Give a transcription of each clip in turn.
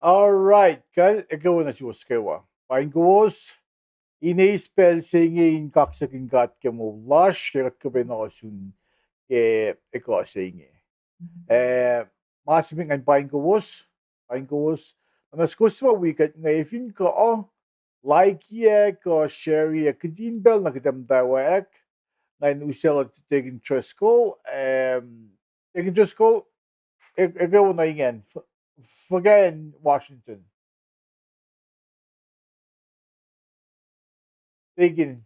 Alright, kal ikaw na si Waskewa. Pain kuwos, ine-spell singin kaksakin kat ke mo lush, kirat ka pinasun ke ikaw singi. Masiming ang pain kuwos, anas kuswa wikat ngayfin ka like ye ka share ye kadin bell na kitam tawak, ngayon usel at taking treskol, taking treskol, ikaw na ingen, forget Washington. Taking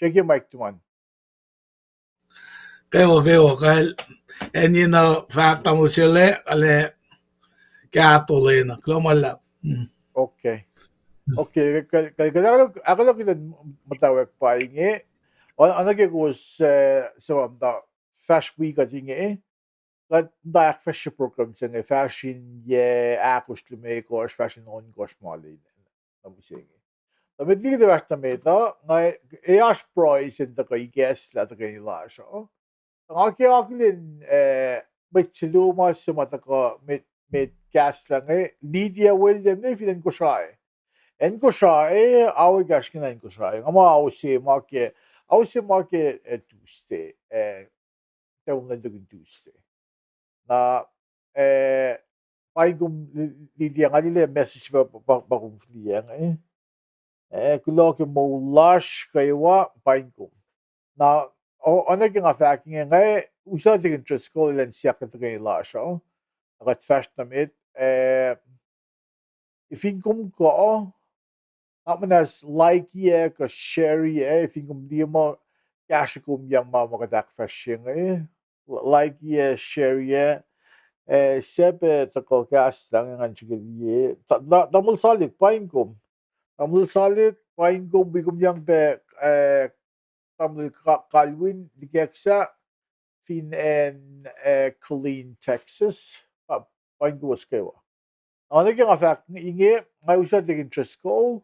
check your mic to one. Keo kahel enina faktamusille ale kätulina klomalla. Okay. Okay, ako lang kita matawag pa inge. Ano ko sa da fashion week at inge. Kat da fashion program sa nge fashion ye akos lume ko fashion on ko smali. Namu sige. Damit lige det värsta med det, när jag price inte kan guess la det kan la så. Ang akin med siluma som att med gas lang Lydia William ne filan ko siya. En ko siya awi gas kina en ko siya. Ama awi se marke Tuesday. Tawag na dugin Tuesday. Na ay gum Lydia nga nila message ba kung Lydia nga kulo ke mo lush kaywa pain ko. Na ano nga facting nga usa tigin triskol ilan siya ka tigin lush nakat fast namit ifingkum ko amanas like ye ka share ye ifingkum di mo kashikum yang makadak fashing like ye share ye sebe tako gas lang ang chigil ye damol salik pain ko tamul salit pain ko bigum yang be tamul kalwin digeksa fin en Colleen, Texas. Pain ko was kewa. Ano yung fact inge may usa tigin triskol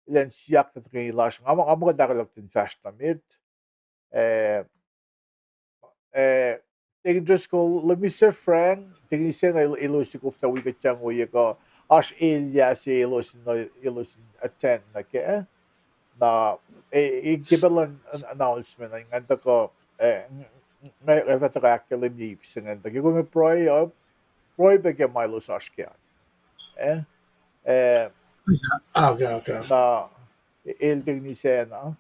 ilan siyak na tigin lash nga amo ka dakalog tin fast namit tigin triskol let me say frank tigin siya nga ilusik of the wicket yang uya ko as ilya si ilusin attend na ke na i-give an announcement ang nganta ko may referta ka limip sa nganta ko may proy bigyan may lusas kaya Okay. na ilting ni siya na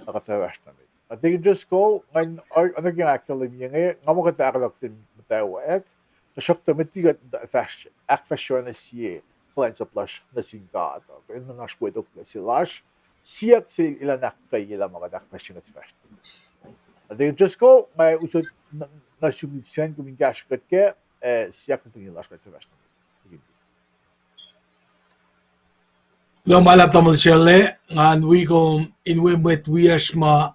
nakasawas namin. At tingin just ko ngayon ano yung actually niya nga mo katakalak sin matawag Kasok damit tigat fashion na siya clients of plush na singkat. Okay, na nashkwento ko si Lash. Siyak si ilan nakay ilan mga fashion at fashion. At yung just ko may usod na sumipsiyan kung yung kat ke siyak na tingin Lash kat fashion. Lo malap tamal siyale ngan wi kom inwembet wiashma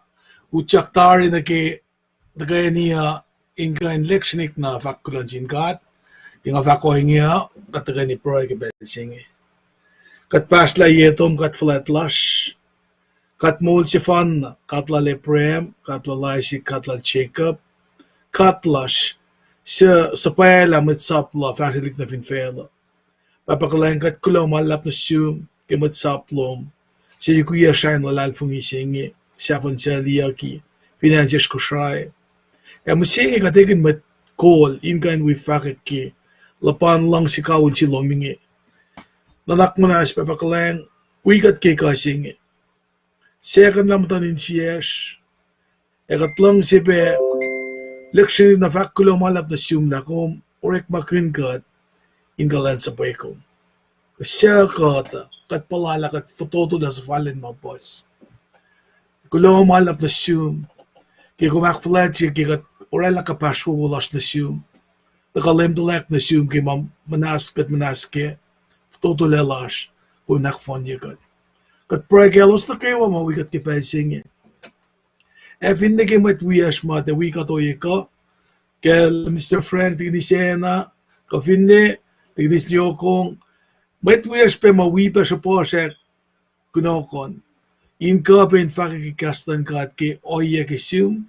uchaktari na ke dagayaniya inka electionik na fakulan jinkat yung fako hingiya katagani proy ke belsingi kat pasla yetom kat flat lush kat mul si fan katla le prem katla laisi katla check-up kat lush sa pala mit sapla fasilik na finfela papakalan kat kulo malap na siyum kemat saplom si kuya shain lalal fungi singi siapon siya liyaki pinansias ko siya musingi kategin met call inkan we fakit ki lapan lang si kawul si lomingi nanak mo na as papakalan we kat ke kasingi second lam tanin siyas lang si pe leksyon na fakulo malap na siyum na kum orek makin kat ingalan sa paykom siya kata kat palala kat fototo na sa fallen mga boss. Kulo malap na siyum. Kaya kumak flat siya kaya kat orela kapaswa wulas na siyum. Nakalim dalek na siyum kaya manas kat manaske. Fototo lelash. Kung nakfon niya kat. Kat pregelos na kayo mawikat kipensing niya. Efin na kaya matwiyash ma te wikat o yika. Kaya Mr. Frank tignis siya na. Kafin ni tignis niyo kong met weer pe ma wipa sa po sa kunokon. In ka pen fakik kastan kat ke oye ke sum.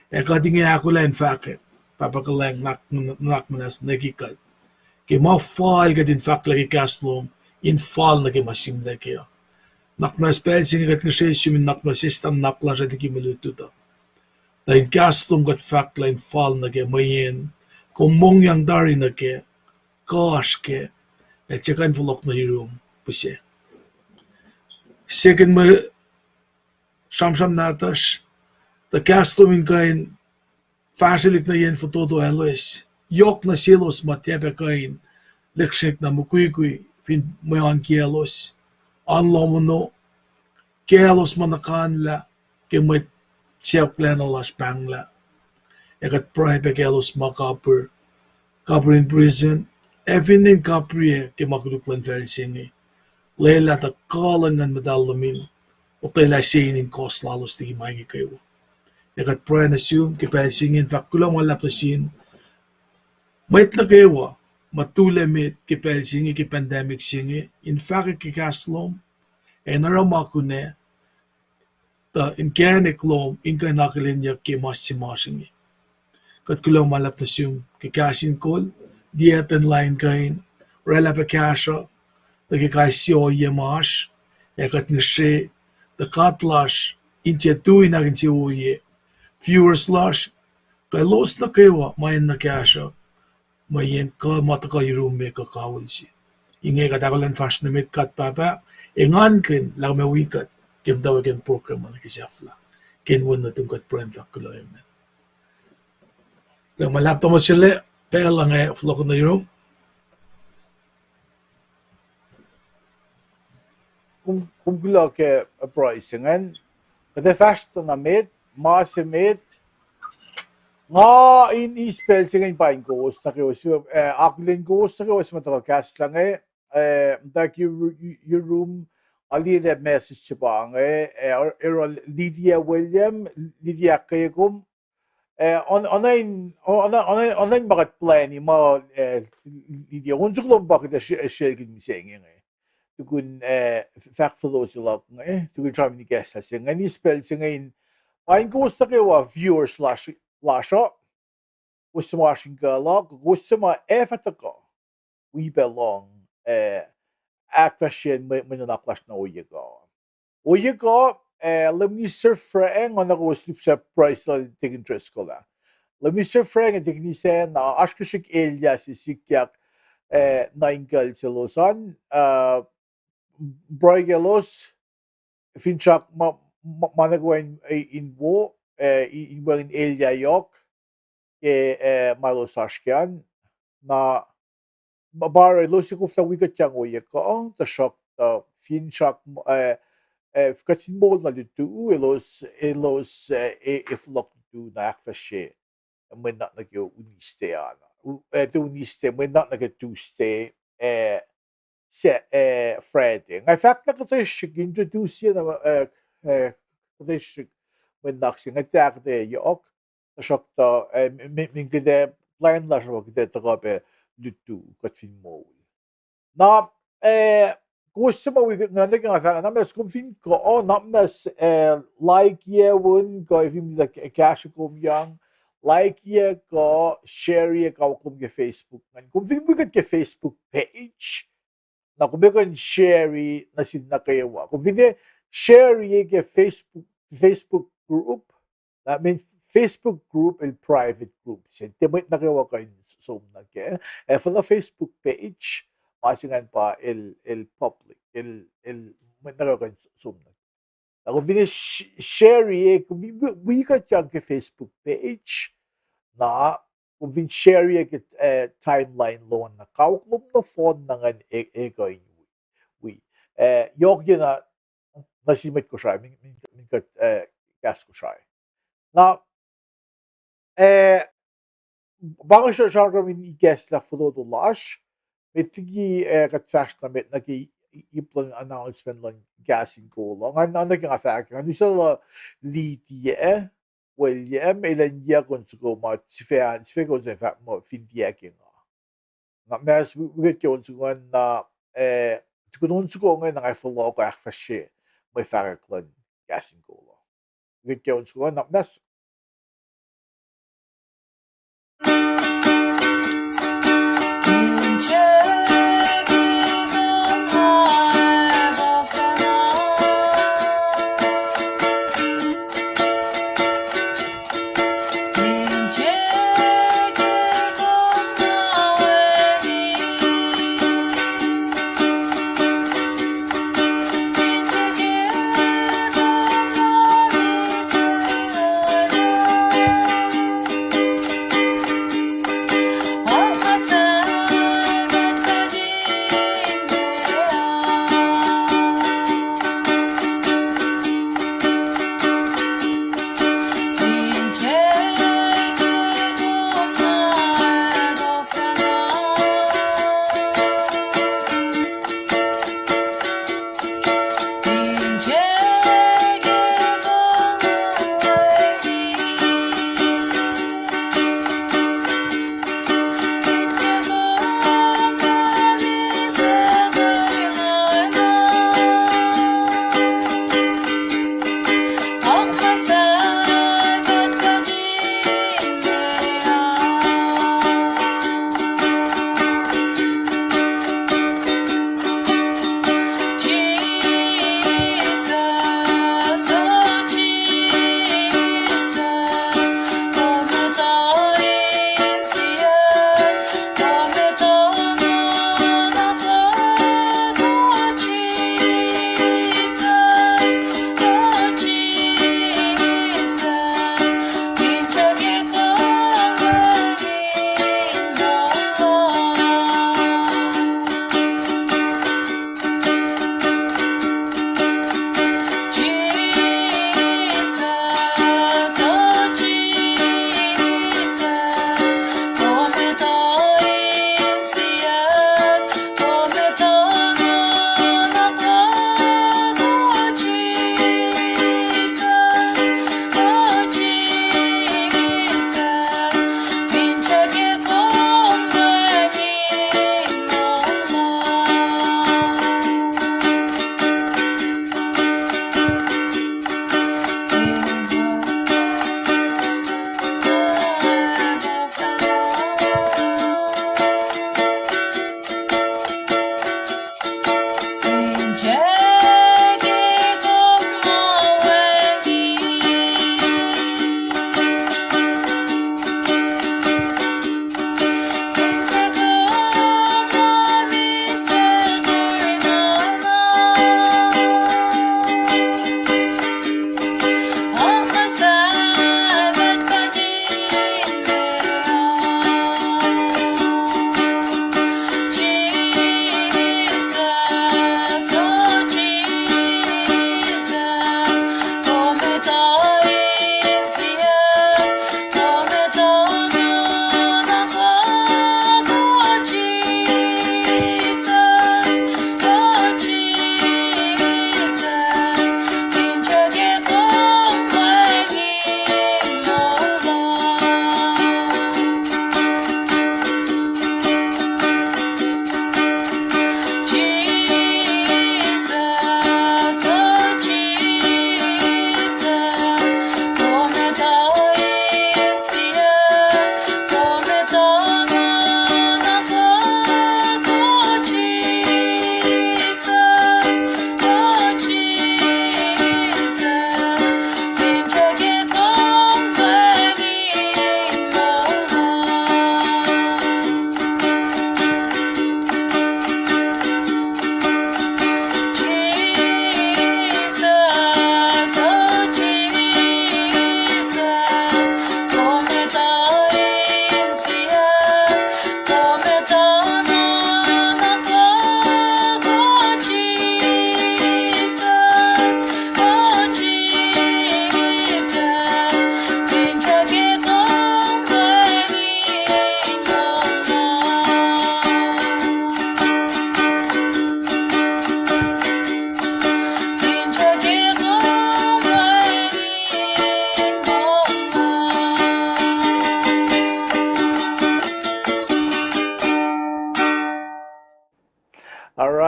E ka dinga ako len fakik. Papakalang nak manas nagikat. ke ma fall ka din fak lagi kaslom in fall na ke masim la ke nakna spell sing gat nge sumin nakna system nakla sa diki melutu ta da in kaslom gat fak la in fall na ke mayen komong yang dari na ke gosh ke et chekan volok na hirum puse second mer samsam natas the kaslom in kain fashilik na yen for todo elois yok na silos matyape kain lekshek na mukui fin moyan kielos anlomono kielos manakanla ke met siap klenolas bangla ekat pripe kielos makapur kapur in prison everything kaprie ke makuduklan felsingi lela ta kalangan madalamin utay la sinin kos lalos tigi maigi kayo ekat pre na siyum ke felsingin fakulang wala pasin mait na kayo matulemit ke pelsingi ke pandemic singi in fact ke kaslom enaramakune ta in kanik lom in ka nakalinya ke masimasingi kat kulang malap na siyum ke kasin kol dieten line kain rela pe kasha ta ke kaisyo yemash ekat nishe ta katlash in tu inagin si uye fewer slash kay los na kayo mayan na kasha mayen ka mataka yurume ka kawalsi inge katakolan fast na mit kat papa engan ken la me wikat kem daw ken program na kisafla ken won na tungkat prime fakulo emen la malap to mo sile pela nga flok na yurum Kung gula ke pricingen kate fast na med mas med nga in ispel singen pain gos na ke os aklen gos na ke os mataka kaslange dak you room ali the message chibange Lydia William Lydia Kegum online bakit plan ma Lydia unsuklom bakit share misenge tukun factfulosylog tukun try ni guess sing ani spell singin pain gos na ke wa viewer slash lasha Washington log Wusma Efatako we belong Akvashin Minaklash na Uyago. Uyago let me surf frang on the slip price taking Trescola. Let me surf frang and taking sen Ashkashik Elias is Sikyak nine girls Losan Brigelos Finchak Managwen in Wo in Elia Yok Milo Sashkian na bare lusiko sa wiga chango ye ko the shock the fin shock kasin mo na litu elos if lock to na fashe men not na yo uniste ana to uniste men not na to stay se Friday ngai fact na ko shik introduce na ko shik men nak sing attack de yok the shock the min gede plan la so gede to be litu kasin mo na gusto mo na naging na mes kung fin ko na mes like ye won go if you like cash ko yang like ye ko share ye ko ke Facebook man kung fin mo ke Facebook page na kung kan share na sin na kayo kung fin share ye ke Facebook group that means Facebook group and private group sentiment na kayo kayo so na ke for the Facebook page pasingan pa el public el nagkakan zoom na. Kung share kung we ka dyan ke Facebook page na kung share ke timeline lo na kauklom na phone na nga gawin we yok yun na nasimit ko siya min ka gas ko siya na baka siya min i-guess la fulo lash Metigi kat fast na met nagi iplan announcement lang gasin ko lang. Ano nga fact? Ano sa litie William ilan ya kon suko ma sfe kon sa fact mo findia king. Na mes wit kon suko na tukon suko nga na follow ko ak fashe may fact lang gasin ko lang. Wit kon suko na mes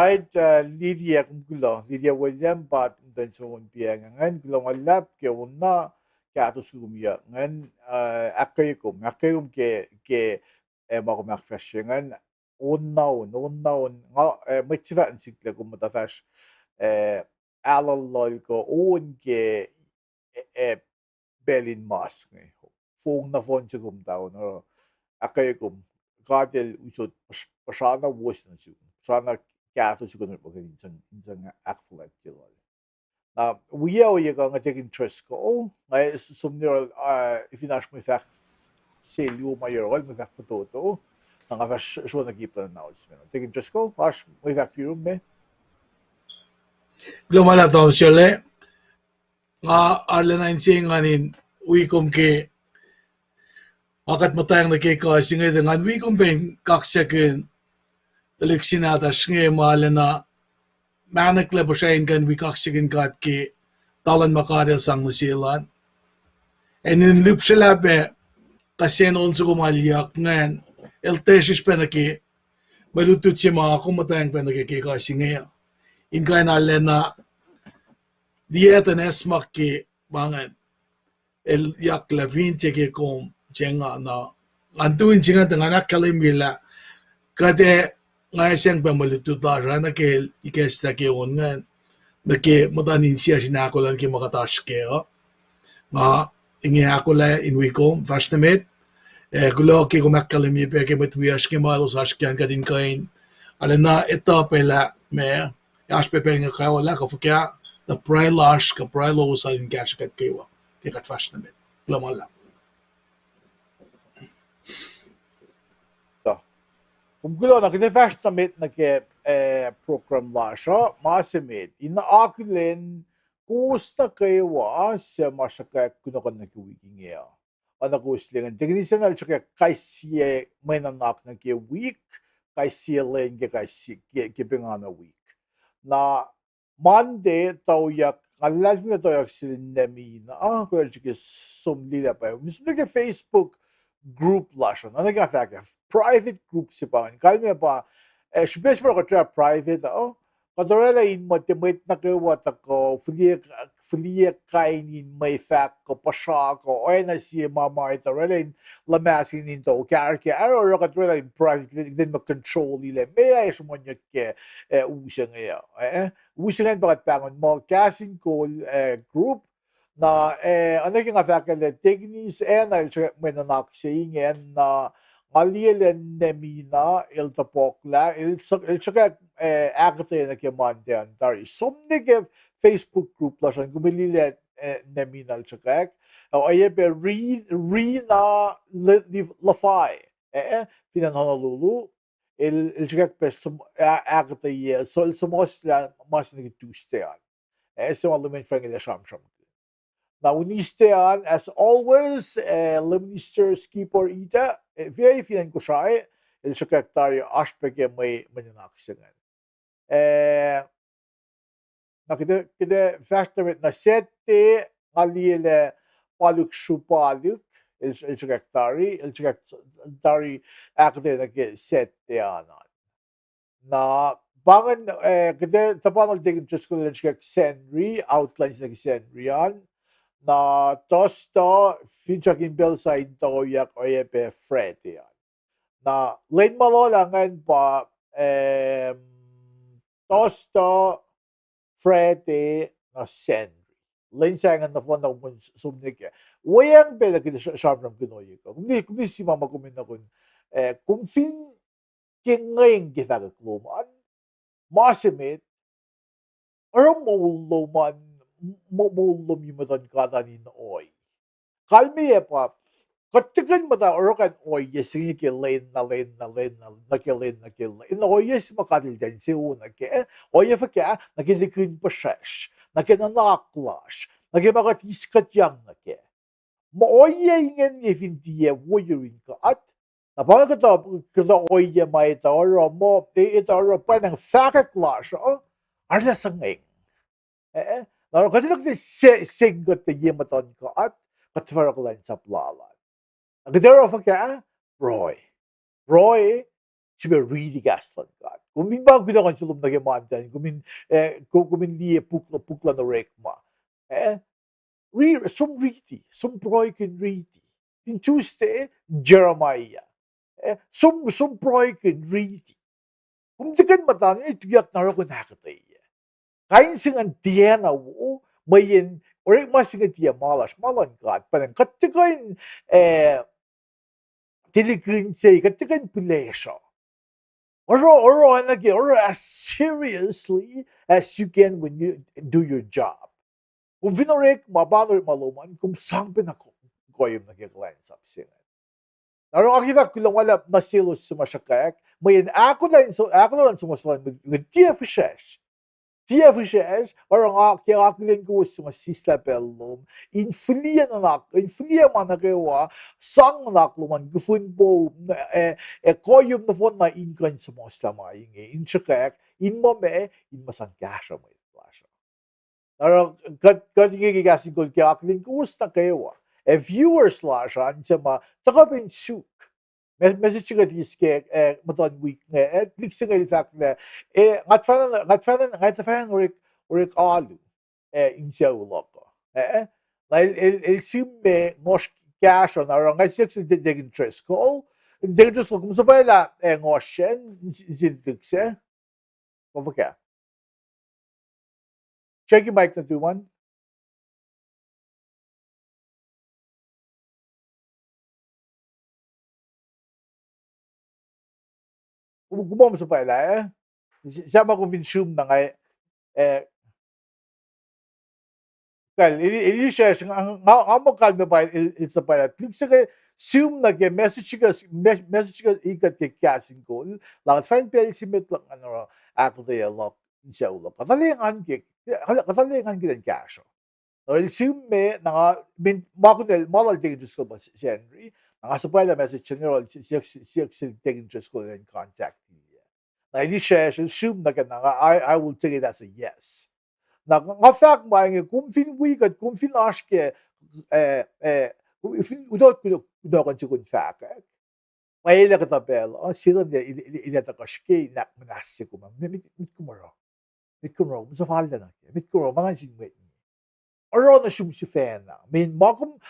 right, Lydia kumkulo, Lydia William bat dan soon piangan kulong alap ke una ke atus kumya ngan akayum ke ma ko makfashingan unnaun nga mitzva insikle kumata fash alal ko un ke Berlin mask ne fong na fon sigum daw no akayum gadel usod pasana wosna sigum pasana kato sigum mo insan akfulat kilol we are going to take interest ko ngay sumnir ifinash mo fact selyo mayor mo fact photo nga fa show na gipa na announcement take interest ko pas mo fact room me Lumala to siyale nga arlenain sing nganin wikom ke akat matayang nakikasi ngay dengan wikom ben kaksakin Alexinata snge malena manakle basayin kan wikaksakin kat ke talan makarel sang nasilan en in lupselabe kasi noon sa kumalyak ngayon el tesis pa na ke malutut si mga kumatayang pa nakikikasi ngayon in kaya na alena dieta nesmak ke bangan el yak la 20 ke kom chenga na antuin singa dengan nakalimila kade ngay siyang pamalututara na ke ikesta ke ongan na ke matanin siya sinakulan ke makatash ke nga inge ako la inwi kom fastnamet gulo ke kumakalimi pe ke matwias ke malos askyan kadin kain alena ita pela me aspe pe nga kawala ka fukya the prylash ka prylo sa in cash kat kewa ke kat fastnamet lamala kumkulo na kine fash tamit na ke program la sha masimit in akulen kusta kaywa sa masaka kuno kan na kiwing ya ana kuslingan technician chaka kaisi menanak na ke week kaisi len ke kaisi ke pengana week na Monday tawyak kalas mi tawyak silindemi na ko chike somlila pa mismo ke Facebook group lasciano, non è che fa private group si pa kalme pa shbesh pa ko private kadorela in motivate na ko wata ko flie kainin may fact ko pasha ko ay na si mama ito rela in lamasin into karke aro kadorela in private din mo control ile may ay sumonyo ke usang usangan bakit pangon mo casting call group na ano yung faculty techniques na menanak saying na ngalielen nemina il tapokla il chaka Akkuteya na kemandian dari somnige Facebook group la shan gumilile nemina il chaka o ayebe na lafai finan honolulu il chaka pe Akkuteya so il somos la mas nige tustean so alumen frangile sham Now, Unistean, as always, Limnister Skipper Ita, very feeling ko siya, el sekretary aspeke may mananakisangan. Nakita festival na sete, ngalile paluk shupaluk, el sekretary akde nag sete anan. Na bangan, kita tapang nagtigil just ko lang siya Senry, outlines nag Senry yan, na tosto featuring bell sa into yak oyepe Fred yan. Na lane malolangan pa tosto Freddy na Senry. Lane sayangan na po na sumnik ya. Wayang bela kita sharp ng Pinoy ko. Kung si mama kumin na kun kung fin kingayang kita kakluman masimit or mauluman mulum yumadan kada ni oy. Kalmi pa katigan mata orokan oy yesing ke lane na ke lane. In oy yes makadil din si una ke oy fa ka nakilikin pa shesh nakinanaklash nakimakat yang na ke. Mo oy ingen ifin die woyurin ka at napaka kita oy may ito mo ito pa ng fakaklash arla sangeng. Lalu kadang kita singgot na yematon ko at katwara ko lang sa plalan. Ang kadero fa ka, Roy. sibe really gaslan God. Kumin ba ginakan sulum na gemantan, kumin liye pukla na rekma. Som riti, som broiken riti. In Tuesday, Jeremiah. Som broiken riti. Kumsikan matan, tuyak na rin Akkuteya. Kain singan tiya na wo, mayin, orek masingan tiya malan God. Parang katikain, tilikin say, katikain pilesha. Or as seriously as you can when you do your job. Kung vinorek, mabalor maluman, kung sangpin ako, koyom nagkakalain sa pisingan. Narong akita ko lang wala na silos sumasyakak, mayin ako lang sumasalan with TFSS. TFSS, orang kaya ko sumasisla pelom, inflia man na kawa, sang nakluman, gufun po, koyom na fon na inkan sumasla maing, in syakak, in mame, in masangkasya mo itlasya. Narong katigigasin ko kaya ko na kawa. Viewers lasya, sama, takapin suk. Message nga diske maton week nga click sa nga fact na ngatfanan urik alu insa uloko el simme ngos cash on ara nga six degen interest call degen just kung sa pala ngoshen zidikse overka check your mic na do one kumom sa pala sama ko consume na nga Kal Elisha ang kalme ba isa pa click sa zoom na ke message ka ikat ke casting call lang find pel simit lang ano Akkuteya lock sa ulo katalingan ke cash o zoom me na makunel malal take to school ba si Henry ang sa pa message general siya take interest ko in contact na Elisha zoom na ka I will take it as a yes. Nga fact mange kung fin wikat kung fin aske udot kudokan si kun fact may la katabel sila ina takaske na manasi ko mit kumaro sa falda na mit kumaro mga sinwet oro na si fan na min makum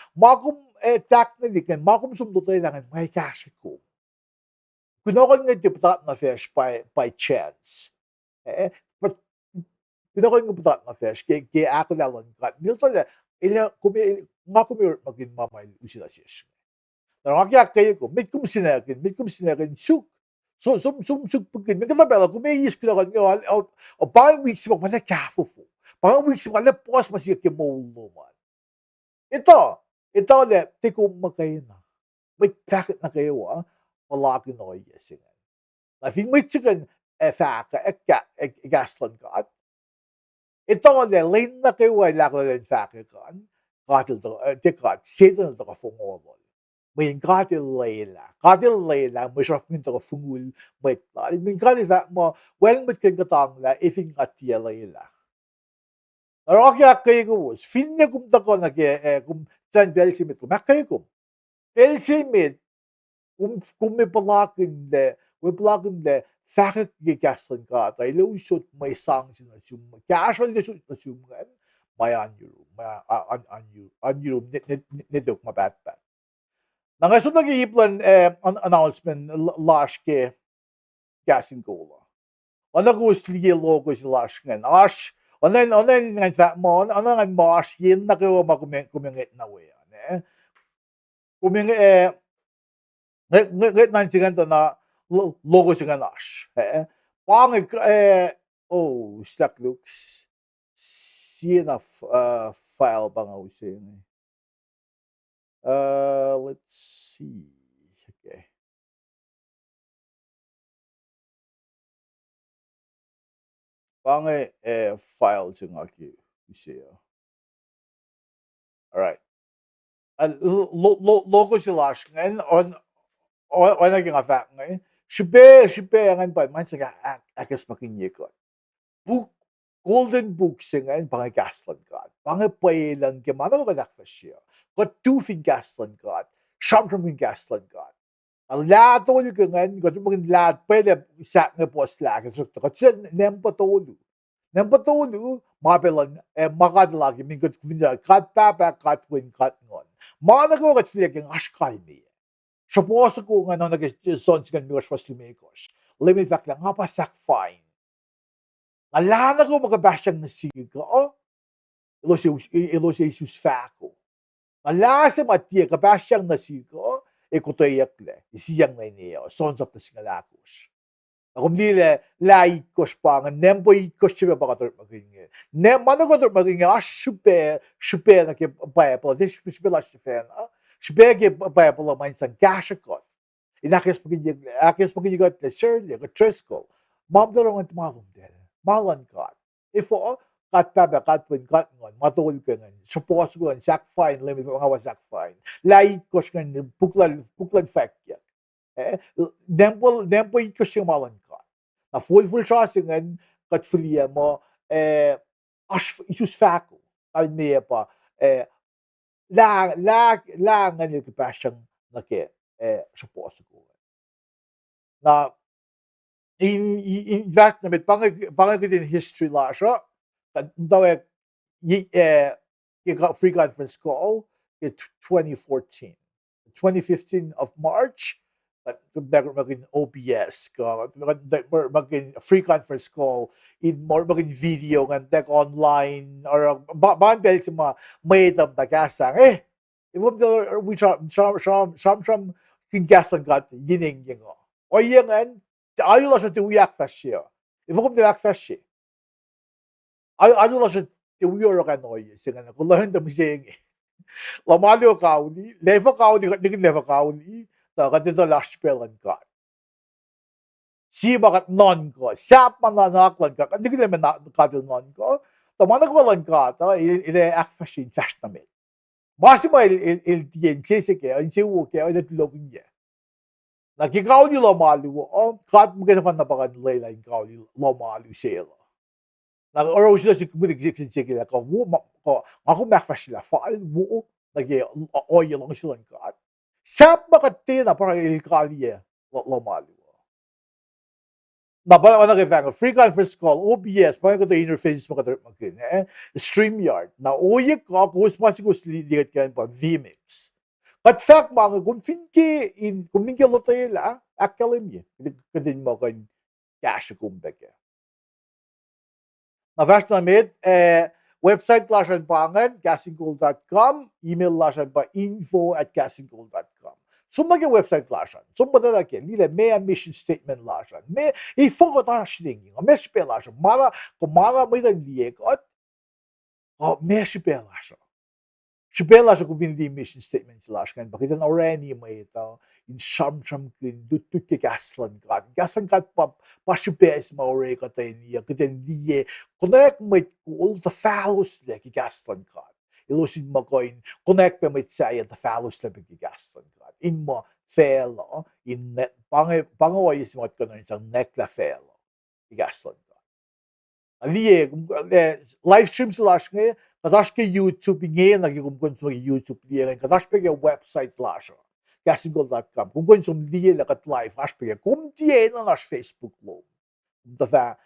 technically makum sumdutay lang may cash ko kunokan nga deputat na fish by chance but Pinakain ko putat na fish, kaya ako lalon kat. Milto le, makumir magin mamay usila siya. Pero kaya kayo ko, mit kum sinakin, suk. Suk pagkin, may katabela, kumayis ko na kan, o pang weeks mo, wala kafo po. Pang weeks mo, wala pos masiyag yung maulo man. Ito le, tiko makayo na. May takit na kayo, malaki na kayo yasingan. Na fin may chicken, faka, gaslan ka, ito le lane na kayo ay lako len fakir kan katil to tikat setan to ka fungol may katil layla mo shop min to ka fungul may tal min katil fa mo well mit kan katang la ifing atia layla aro kya kayo ko fin ne kum ta ko na ke kum tan bel simit ko makay ko bel simit may palakin de fakit gigaslan ka tay lo shoot may sang sina sum casual de shoot na sum kan may on you net dok mabat na so nag-iiplan announcement lash ke gasin ko ona ko slige logo si lash ngan ash online ngan fa mo ngan mosh yin na ko makumengit na we kumeng nget nan singan to na logo singan ash pang stack looks see enough file bang I was saying let's see okay pang file singan ki see all right logo si lash ngan on naging fact ngayon shibe ngan pa man sa akas makinye ko book golden book singan pang gaslan god pang pailan ke mano ka nakfasya ko tu fin gaslan god sharp from gaslan god Lahat gangan ko maging lahat pwede sa nga po slag so ko nem patulu mapelan makadlagi min ko vinja kat papa kat win kat ngon mana ko kat sila keng ashkal mi suppose ko nga no nag sons kan mi was fasimekos limit fact lang nga pa sak fine alana ko magabasyang nasigo ilo si Jesus fako alasa matia kabasyang nasigo Akkuteya isiyang na niya sons of the singalakos Kumdile laikos pa nga nempo ikos siya pa kator maging ne mano kator maging super na ke Bible this super la shifen super ke Bible main sang gashakot akes maging got the surely the tresco mom dorong at malum del malan kat ifo kat pa kat pun kat ngon matol ka ngon suppose ko sak fine limit nga was sak fine laikos kan puklan fact Dempo ikos yung malan ka. Na full tracingen kat fria mo isus fako. Al meya pa la nga passion na ke suppose ko. Na in fact na met pangag in history la siya. Daw free conference call 2014. 2015 of March maging OBS maging free conference call in more maging video ng tech online or bandel sa mga may tamtagasang ibang we some kingasan got yining yung o yung ayo la sa tiwiak fashion ibang tiwiak fashion ayo la sa tiwiak kan oy singa ko lahan da miseng Lamalio County level county level county Katito last spelling ka. Si bakat non ko. Sap mananaklan ka. Hindi ko naman nakadil non ko. Tamanagwalan ka. Ile akfashin fast namin. Masima il tiense ke. Ang siwo ke. Ang natulogin niya. Nakikaw ni Lomalo. Kat mo kinapan na bakan layla yung kaw ni Lomalo sila. Nag-oro sila si kumilig sige na ka. Ako makfash sila. Faal mo. Nag-oil lang sila yung kat. Sap makatina para ilkalye lomalo. Na ba na free conference call OBS pa ko interface mo magin StreamYard na uy ko kus masigos lidigat kan pa vmix. But fact mga kumfinki lotela akademia kadin mo kan cash kumbeke. Na vast na med website lasan pangan castinggold.com email lasan pa info@castinggold.com Summa website lasan summa dalake lile mea mission statement lasan me ifogo tashingi mespe lasan mala may liek at mespe lasan Shibela sa community mission statements lasan bakit na already may ito in sham kin dut ke gaslan kat pa shibes maure ka niya kiten diye connect with all the fallows like gaslan kat ilusin mo coin connect pa with saya the fallows like gaslan kat in mo fellow in net pangaway is mo ko isang nekla fellow gaslan kat aliye live streams lasan kadash ke YouTube ngayon nagigumkon sa YouTube liyan kadash pe website lasan castinggold.com kung kung som liye lakat live ashpe kung tiye na nash Facebook lo da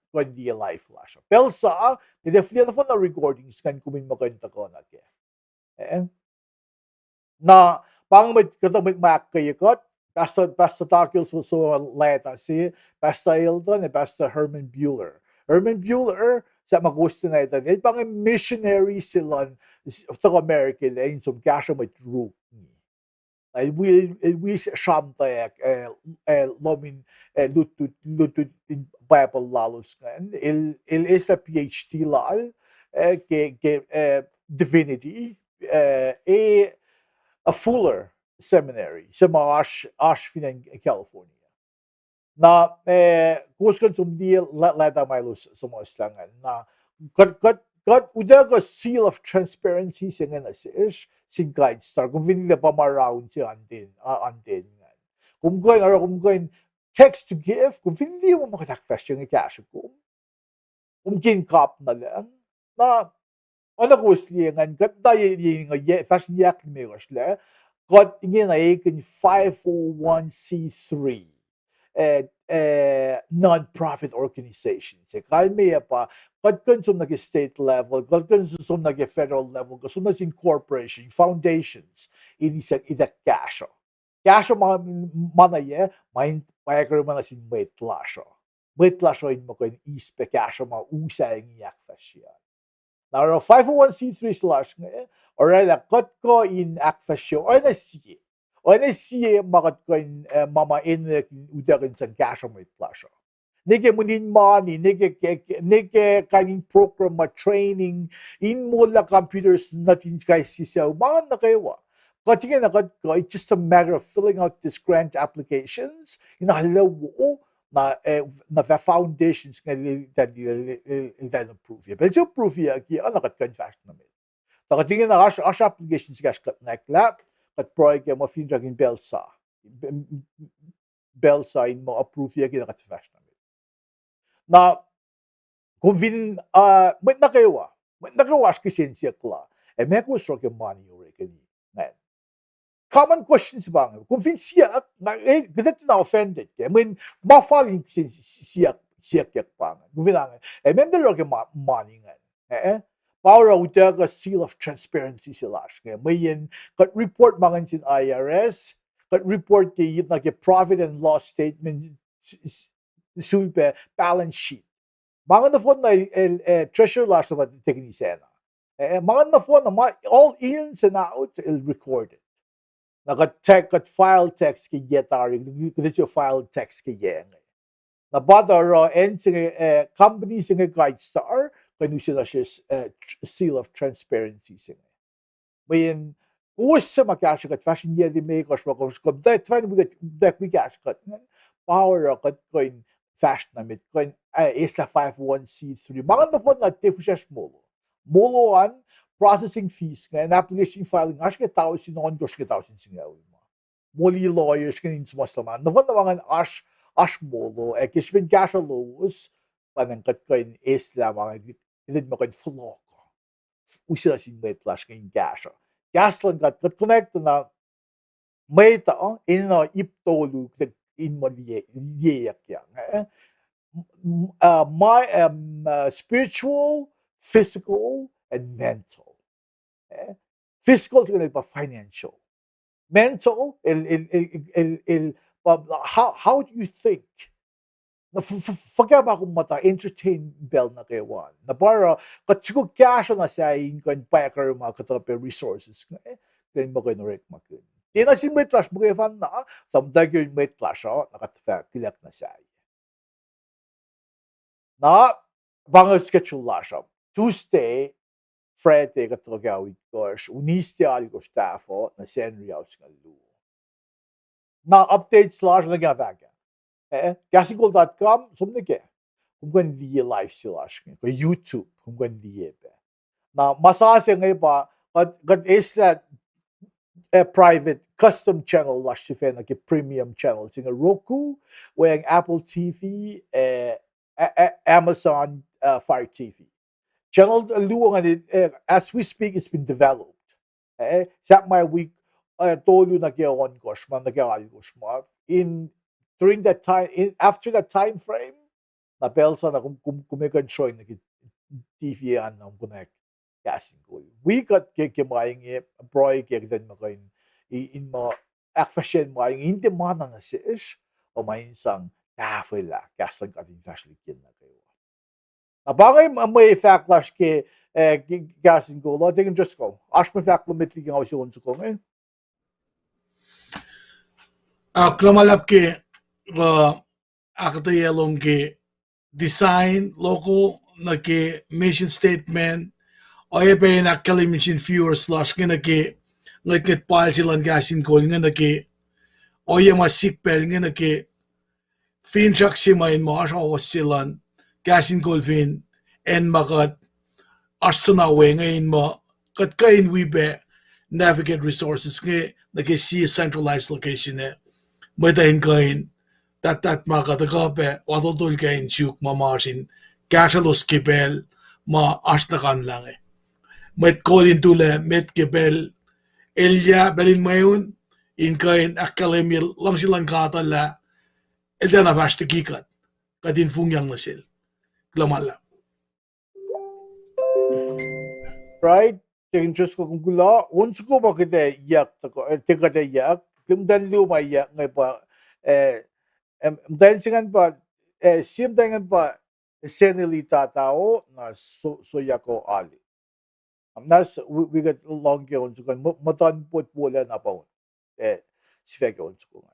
kung diye live lasan pelsa the phone na recordings kan kumin makanta ko na ke na pangmit katamit makayakot Pastor Takil so leta si Pastor Hilton and Pastor Herman Bueller sa magusto na ito. Ito pang missionary sila sa America yung som kasha may troop. It will shamtayak lomin lutut in Bible lalos kan. Il is a PhD lal ke divinity a Fuller Seminary sa mga Asheville, California. Na kuskan sumdi leta milos sa mga slangan na kat udaga seal of transparency sa nga nasish sin guide star kung vinila pa ma-round si andin kung gawin text to give kung hindi mo makatakfest yung cash ko kung kinkap na lang na ano ko sliyangan kat tayo yung fashion yak meros le got inge na eiken 501c3 non-profit organizations. Kalme pa got consum nag state level, got consum nag federal level, consum nag corporation, foundations, ida casho. Casho manaye, main payagro man sin wait lasho. Wait lasho in mo in ispe casho ma usayang yakfasya. Now 501c3 slash or got ko in akfasyo or na siye. O na siye makat ko in mama in udarin san casho mo lasho. Nige munin money, nige kaning program ma training in mula computers natin kay sisaw mga na kayo. Katingin na ko, it's just a matter of filling out this grant applications. Inahalaw na foundations nga nila approve ya. Pero approve ya ki nakat kan fashion namin. Katingin na as applications gas kat nakla kat project mo fin dragin belsa in mo approve ya ki nakat fashion namin. Na kung met na kayo kisensya kla, may ko stroke yung money yung rekening. Common questions bang? Kung siya, ganit na offended. I mean, ma-following siya bang. Kung may dalo yung money nga. Para uta ka seal of transparency sila. May yan, kat report mga sin IRS, kat report yung profit and loss statement, sulpe balance sheet. Mga na phone na treasure lash sa technisena. Mga na phone na all ins and outs recorded. Naka-check file text ki getari, kung file text ki yen. Na bata and company singa guide star, kanu sila siya seal of transparency singa. Mayin, usa makasya kat fashion year di may kaswa ko, that fan we cash kat power kat coin fashion namit coin isa 501c3. Mga na po na tifu siya molo. Molo an processing fees nga and application filing ash ke tao sinon dos ke tao singaw mo. Moli lawyers kanin sumaslaman. Navan naman ash molo kisbin cash laws panangkat coin isla mga did mo coin flow ko. Usila sin may flash kain cash. Gas lang kat connect na may tao ino iptolu in mo diyak yang. Spiritual, physical, and mental. Physical is going to be financial. Mental, how do you think? Forget about kung entertain bell na kayawan. Na para katsiko cash na siya yung packer mga katape resources. Then mo kayo narek makun. Di na si may trash mo kayo fan na tamdag yung may trash nakatafak na siya. Na bang schedule lasha. Tuesday, Friday katagawid ko, uniste algo staffo na senri aus nga lu. Na updates lash na gavaga. Gasingol.com sumnike. Kung di live silash ko YouTube kung di be. Na masase ngay ba kat is that a private custom channel lash si fe like premium channel singa Roku, wang Apple TV, Amazon Fire TV. Channel luwang as we speak, it's been developed. Sa my week, tolo nag-iwan ko siya, nag-iwan ko siya. During that time, after that time frame, na pelsa na kumikontroy na TV yan na connect casting ko. We got kimayang broy kaya mo kayo in mo akfasyen mo yung hindi mana na siya o may isang tafela casting ka din fashly kin na kayo. Abangay may facklash ke gasin ko lo tingin just ko ash may facklometri ng awsyon ko ngayon. Klamalap ke Akkuteya long ke design logo na ke mission statement o pe na kalimission viewers slash nga na ke ngit pile silang gasin ko nga na ke o masikpel nga na ke fin si main mo asaw silan gasin golfin and makat asanawe ngayon mo kat kain wibe navigate resources nga nag-see centralized location may dahin kain that makatagape watotol kain siyuk mamasin kashalos kibel ma aslakan lang met kolin tule met kibel Elia belin mayon inkain akademi lang silang katala elda na vashta kikat kadin fungyang nasil klamala right? Changes ko kung gula, uns ko ba kita yak tako, tika ta yak, kumdan luma yak ngay pa, dahil singan pa, sim dengan pa, senilita tao na so yako ali. Nas we got long ke uns ko, matan put bola na pa, sifeke uns ko.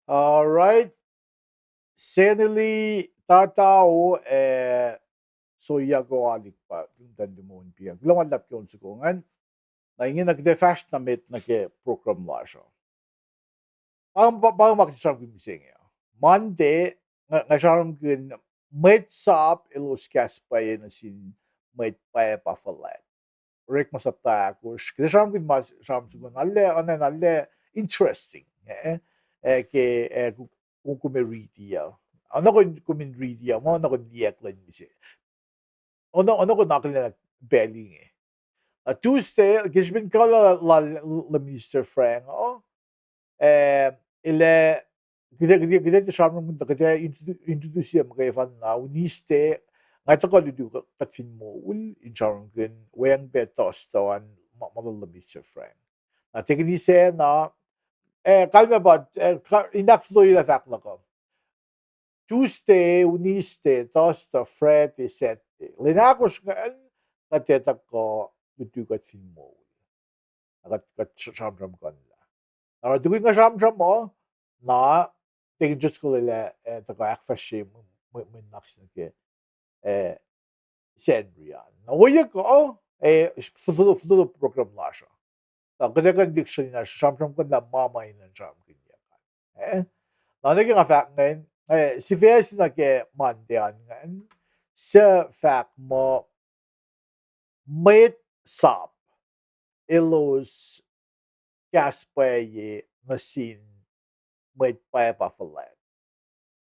All right. Senili tatao so yago alik pa yung dandimon piang. Lumalap yun sukungan. Na ingin nag-defash na mit nag-program la siya. Parang makisarap yung mising ya. Monday, nga siyarang gun mit sap ilos kas pa yun na sin mit pa pa falat. Rek masapta ako. Kasi siyarang gun mas siyarang sukungan. Alle interesting. Kung kumiriti ya. Ano ko kumiriti ya. Ano ko niyak lang mising. Ano ko nakilala belling eh. Tuesday, geçbin kala la Mr. Frank, ile gide şarmın mında gide introduce kay fan na uniste ngayon ko lidu katfin mo ul in şarmın gün weng betos tawan malala Mr. Frank. Tekni se na kalme ba inaklo ile fakla ko. Tuesday uniste tosta Friday sette. Linakos katetak ko dudugat fin mo. Kat shamram kanila. Now doing nga shamram mo na tingin just ko lila tako akfashi mo naks na ke senrian. Na waya ko full program la siya. Kada kan dictionary na shamram ko na mama ina jam kanya. Na naging fact ngayon si ves na ke mandian ngan sa fact mo made sap ilos kaspaye nasin made pa pafalan.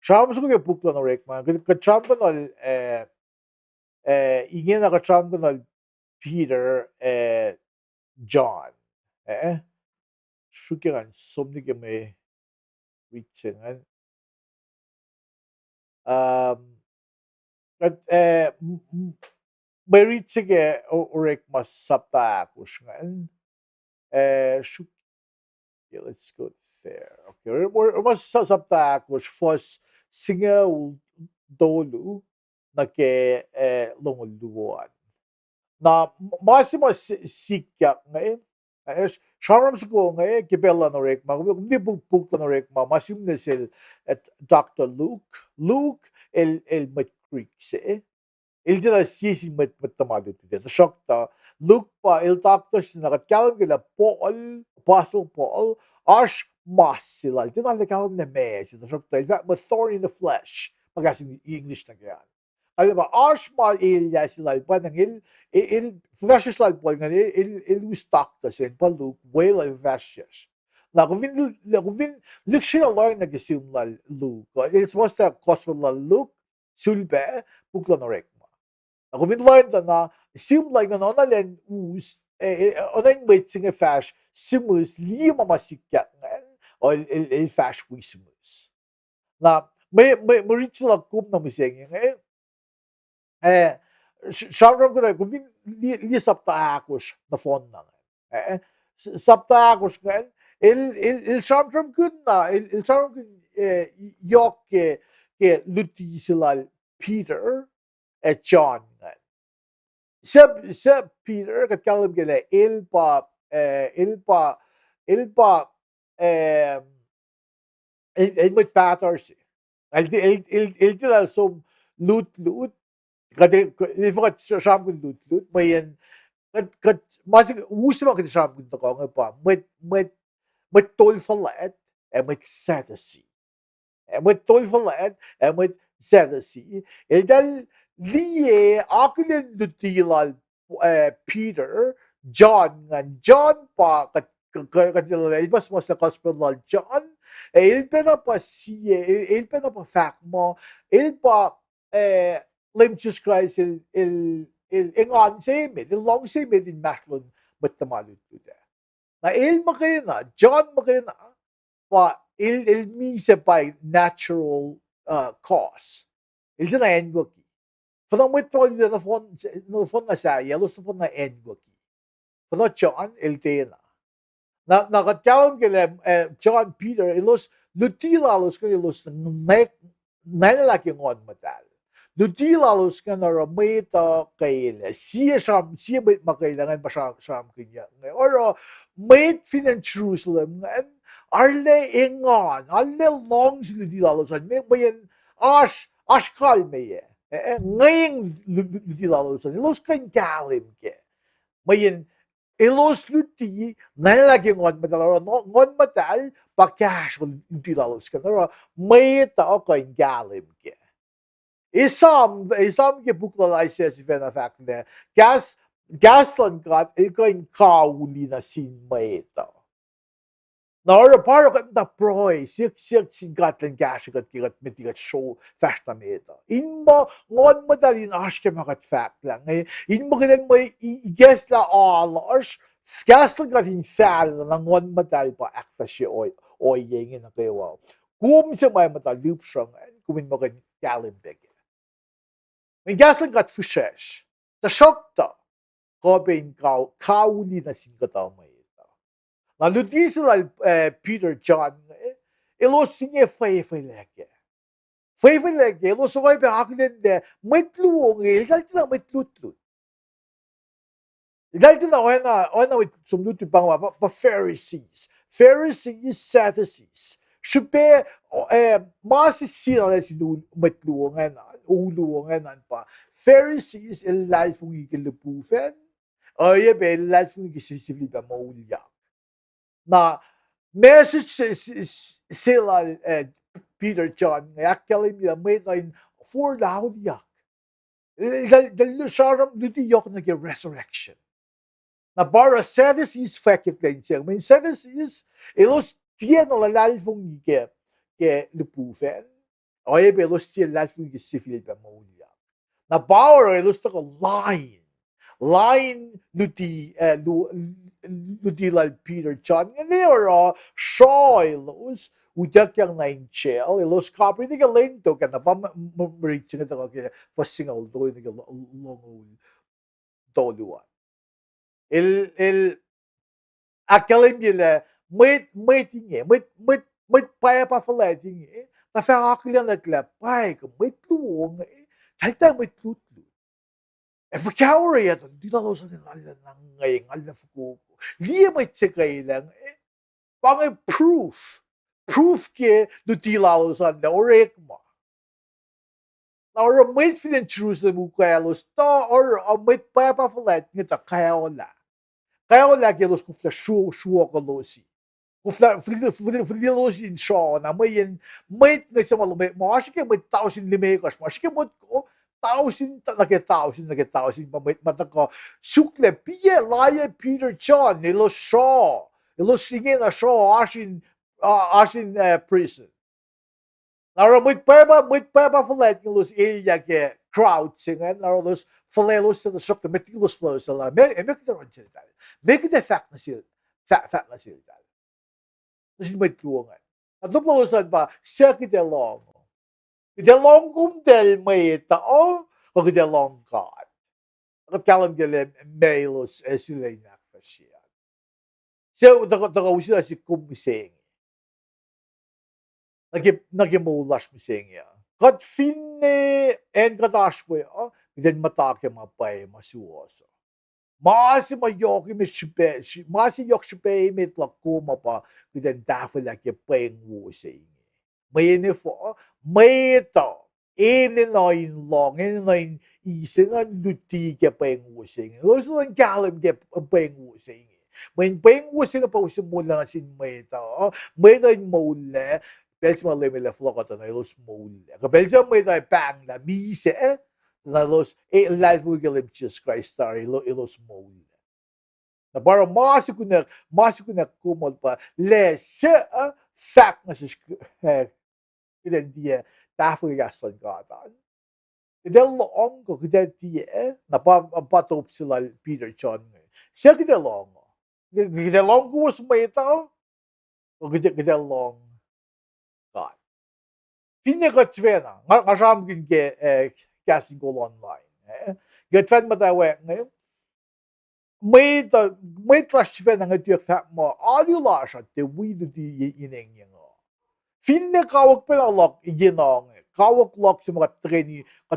Shams ko ke bukla no rek man ka champanal inge na ka champanal Peter John shukiran somni ke me witsengan at Beritsige orek mas sapta kusngan shuk let's go there. Okay, mas sapta kus fos singa dolu na ke longoluan. Na máximo sikya ngayon. Sharam ko ngayon kibela no rek ma hindi bukta no rek ma masim na sil at Dr. Luke el matkrik se il dira sisi mattamado tude the shock ta Luke pa il doctor sin nakatkalam gila Paul Apostle Paul ash masila il dira nakalam na mes the shock ta il va thorn in the flesh pagasin English na kaya alam ba ash ma il ya sila pa nang il flesh like boy nga il was doctor sin pa Luke well of vashes na kung lixira learn nagasim la Luke it's was the gospel la Luke sulbe bukla na rek ako learned na sim like an onalen us onen wait sing a fash simus lima masikya o el fash wisimus na may reach la kum na miseng Shawram ko na kung li sapta akos na phone na sapta akos nga il Shawram kun na il Shawram kun yok ke luti sila Peter at John nga sa Peter kat kalam gila il magpatars il tila som lut kade ifakat sham kun lut mayan kat masig usma kat sham kun to nga pa met tol falat met sadasi met tol falat met sadasi il dal liye akulen dutilal Peter John pa ilbas mo sa gospel John il pena pa siye il pena pa fact mo il pa Lim Jesus Christ il engan same il long same in matlon matamalut tuda na il makina John makina pa il mise by natural cause il dina engo för de inte trodde från Sverige eller så från Edwaki. För då John Eldena. Na katawag kila John Peter ilos lutilalos kan ilos nalalaki ngon matal. Lutilalos kan na ramita kaila siya makailangan pa siyam kanya. Or made finan Jerusalem arle ingon arle long lutilalos may ash kalmeye. Ngayong lutilalos ilos kan galim ke. Mayin ilos luti nalalaki ngon matal pakash lutilalos kan may tao kan galim ke. Isam ke buklalay siya si Fena fact na gaslan kat ilkoin kauli na sin may tao. När paro kat da proi sik sin gatlen gash kat kirat mitigat show fast na meta. Inmo ngon madalin aske makat fact lang. Inmo kinang may guess la all gaslan kat in fall na ngon madal pa akta siya oy yengin na kayo. Kum siya may matal loop siyang kumin mo kan galimbeg. May gaslan kat fushesh. Ta shock ta. Kopin kauli na sin kataw may. Na ludisel Peter John ilos sinye fay leke. Fay leke ilos soy be aklen de metluong galti na metlutlut. Galti na ona with sumlut pang pa Pharisees. Pharisees Sadducees. Shupe masi sila si metluongan uluongan pa. Pharisees el life ng ikilupufen. Oye be life ng ikisisivli ba maulya. Na message sila Peter John akkelim ya may in for loud yak. The sharam duty yok na ke resurrection. Na bara sedes is fekk kleinse. Men sedes is elos tien ala lalfung ke lupufen. Oye belos tien lalfung ke sifil be molia. Na bara elos ta line. Line nuti lal Peter John. And they are shaw elos utak yang nine chel elos copy ni ke lento ka na pa maritin ta ke pasingaw do ni ke long doluan. El aquele mile muito dinheiro, muito pai para falar dinheiro. Na fé aquele naquele pai que muito longo, talvez muito tudo. É porque a hora é do dia da noite na ngai ngai fuku. Lia muito se cai lang. Bang proof que do dia da noite na hora é como. Na hora muito fim Jerusalem o cai los tá hora muito pai para falar dinheiro tá cai lá. Kaya ko lagi los kufla shuo ko losi. Kufla frili losi in shaw na may na sa malume mo ashi ke may 1,000 kas mo ashi ke mo 1,000 1,000 pa may matako sukle piye laye Peter John ni los shaw los sige na shaw ashin prison. Naro muito peba falet los ilya ke crowd singen naro los falelos to the sok the meticulous flows so la make the run to that make the fact na sil fat na sil that this is my tuongan at lo po sa ba circuit long kum del may ta o the long god at kalam gele mailos esilay na fashiya so the usila si kum miseng nagimulas miseng ya kat finne en katashwe then matake mapai masuoso. Masi mayoki mi shipe, masi yok shipe mit la kuma pa then dafa like ye paying wo saying. May ni fo, may to, in long, in ising an luti ke paying wo saying. Those one galim ke paying wo saying. When paying wo saying pa usimula na sin may to in mole, Belgium lemele flokata na ilos mole. Belgium may to bang na mise na los life wigelim Jesus Christ star ilos mole. Na bara masikunak kumol pa le se fact na sis kiden dia tafu yasan gatan. Kiden long ko kiden dia na pa top sila Peter John. Siya kiden long. Kiden long ko was may tao. O kiden long God. Finne ko tvena. Nga sham ke casting go online. Get fan matawe ngayon. May clash tvena nga tu fat mo. Audio lasha te we do di ineng yang. Finne kawak pala lock iginong. Kawak lock sa mga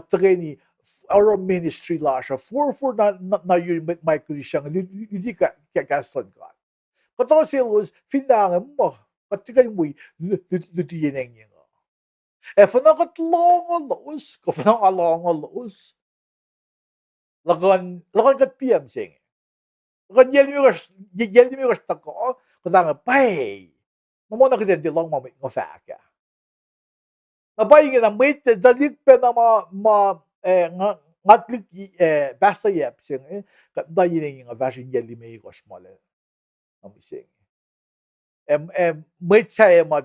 training our ministry lasha for na yun may kulisang hindi ka casting God. Kato silos finang mo. Katikay mo di ineng yang. If not long los, if not long los, lagan kat PM sing. Lagan yel mi gas tako, kadang pay. Mamo na kita di long mamit ngo faka. Na bay nga mit dalit pe na ngatlik basta yep sing kat dayin nga version yel mi gas male. Am sing. Mit say ma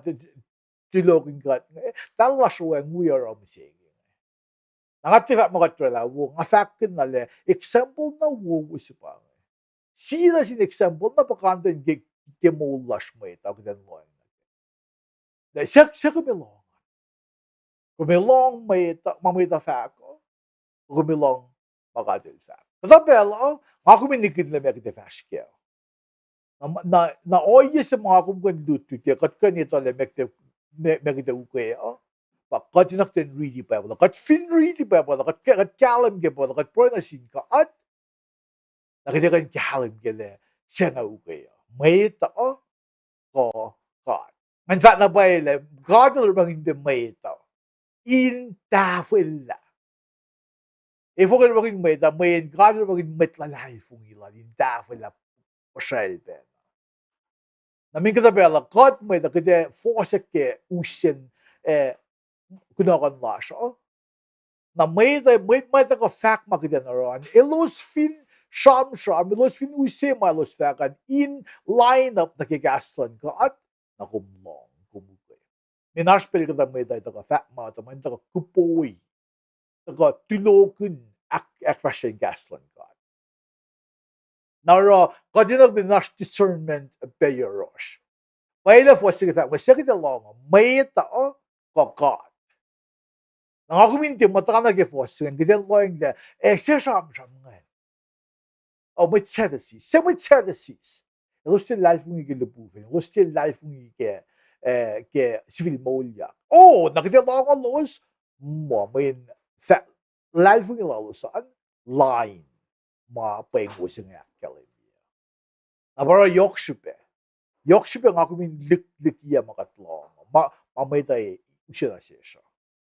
tilogin kat. Tala shuwa nguya am sing. Nangativat mo katwala wo nga fact na le example na wo usipa. Sila sin example na pakanta ge mo lash mo ita gden mo. Da siya kumilong. Kumilong may mamita fact ko. Kumilong makadil fact. Tabelo nga kuminikid na mekite fact kaya. Na oye sa mga kumkandutu kaya kat kanito le mekite ukaya. Kat tinakten really pa wala kat fin really pa wala kat kalam ge wala kat pro na sin ka at nakita kan kalam ge le siya nga ukay may ta ko God man fa na ba le God will bang hindi may ta in tafilla if ko bang may ta may God will bang met la life fung ila in tafilla po shelbe na min kita bela God may ta kete force ke usen kunakan lasho na may the fact makita naron ilos fin sham ilos fin use malos fakan in lineup na kigaslan ko at nakumlong kumukay minaspel ka may the fact ma ta may the kupoy the tulokun ak fashion gaslan ko now kadinag binash discernment beyoros may the for sig fact may second long may tao ko God 나가민데 못하게 보스는 그냥 거인데 세상 정말 muito certo c'est muito certo eu estou lá com ele do povo eu estou lá com ele que civil molha oh naquele logo los momento lá com ele los line ma pengo sing aquele agora 욕심에 나가민 릭릭이야 막atlo ma may tay usira siya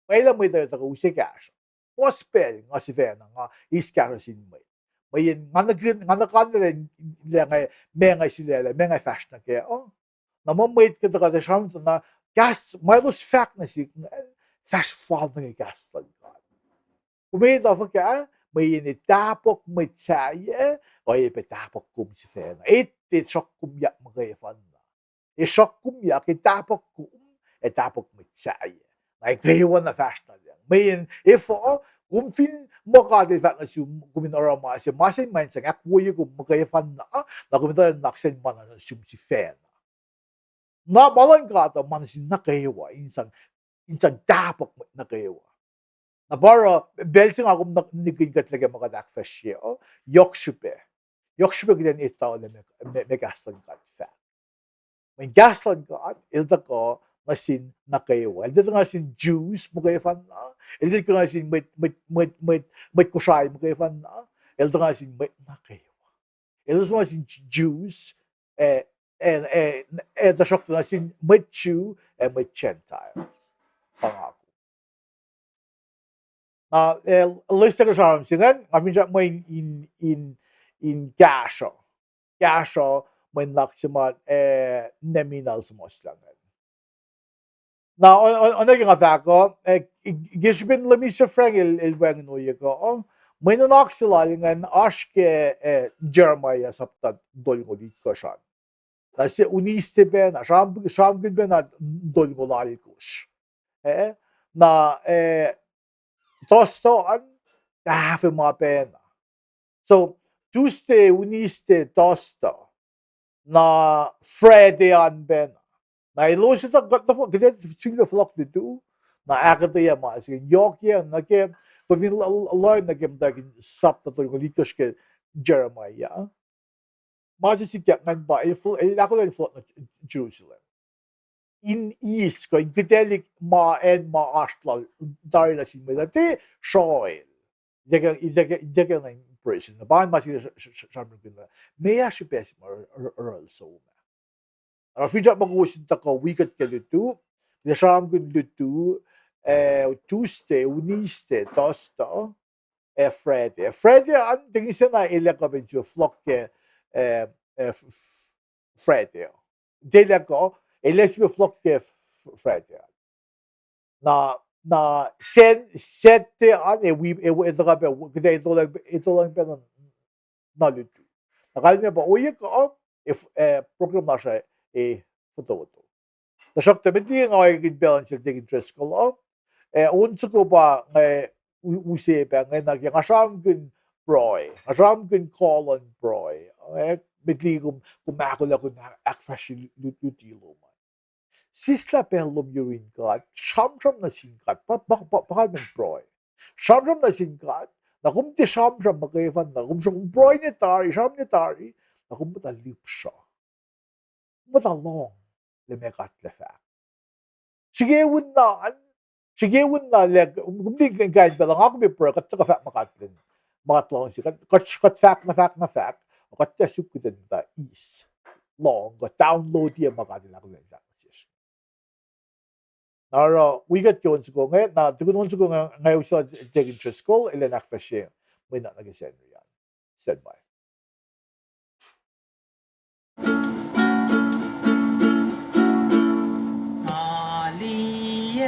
may la may tayo usigash gospel nga si Vena nga iskarasin may nga nagkanila ngay sila ngay fashion na kaya namamait ka taga sham na gas mayros fact na si fast fall na gas talaga kumita fa ka may initapok may tsaye o ipetapok kum si Vena shock kum ya magayafan na shock kum ya kitapok kum etapok may tsaye like gaywan na fashion na may if kung fin makadil fat na si kuminora si masay man sa akkuye kum magayafan na kumita naksen man na si Vena na balan ka to man si nakaywa insang tapok na kaywa na para belsing ako naging katlaga makadakfashe yokshupe gidan itaw na may gaslan ka fat may gaslan ka ilta ko masin nakaywa ilta nga sin Jews magayafan na ilta nga sin may kusay magayafan na ilta nga sin may nakaywa ilta nga sin Jews and the shock na sin may Jew and may Gentiles pangako list ko sa singan I mean mo in gasho may naksiman nominal sa moslangan na on naging atako gisbin lami sa frank ilwang noye ko may naksilalingan aske Jeremiah saptat dolgolit ko siya kasi uniste ben sham ben na dolgolalikos na tosto half mga pena so Tuesday uniste tosto na Friday an ben na ilos ito kasi sila flock dito na Akkuteya ma sige yokya na ke kung Lord na gimdagin sapta to litos ke Jeremiah masisikat man ba ako lang flock na Jerusalem in east ko gedelik ma ashtlal dar na sin medate shoil dega na impression na ba ma sila shamro gina meya shi pes oral so ara fija mag-usin ta ko wicket ke lutu de sham gun lutu Tuesday uniste tosto Friday an tingin siya na ilaka ben flock ke Friday dela ko lesbi flock ke Friday na sette an ito ka ba kada ito lang pa na lutu nakalmi ba uye ko if program na siya photo the shock the meeting ay balance the interest ko unso ko ba use ba ngay naging gun broy gun call on broy bigli kumakula ko na akfashi lutilo man sisla pelom yurin ka shamram na singkat bakal men broy shamram na singkat na kumti shamram magayfan na kumsong broy ni tari sham ni tari na kumta lipsha kumta long lemekat lefa sige wun na leg kumti guide belang ako be pro kat ka makatlin makatlong si kat fact na fact kat tesuk kudan da is long got download dia makatlin ako lang Nara, we got going to go ngayon na tugon ko ngayon sa take interest ko ilan akfashe may na nag-send yan. Send by. Ali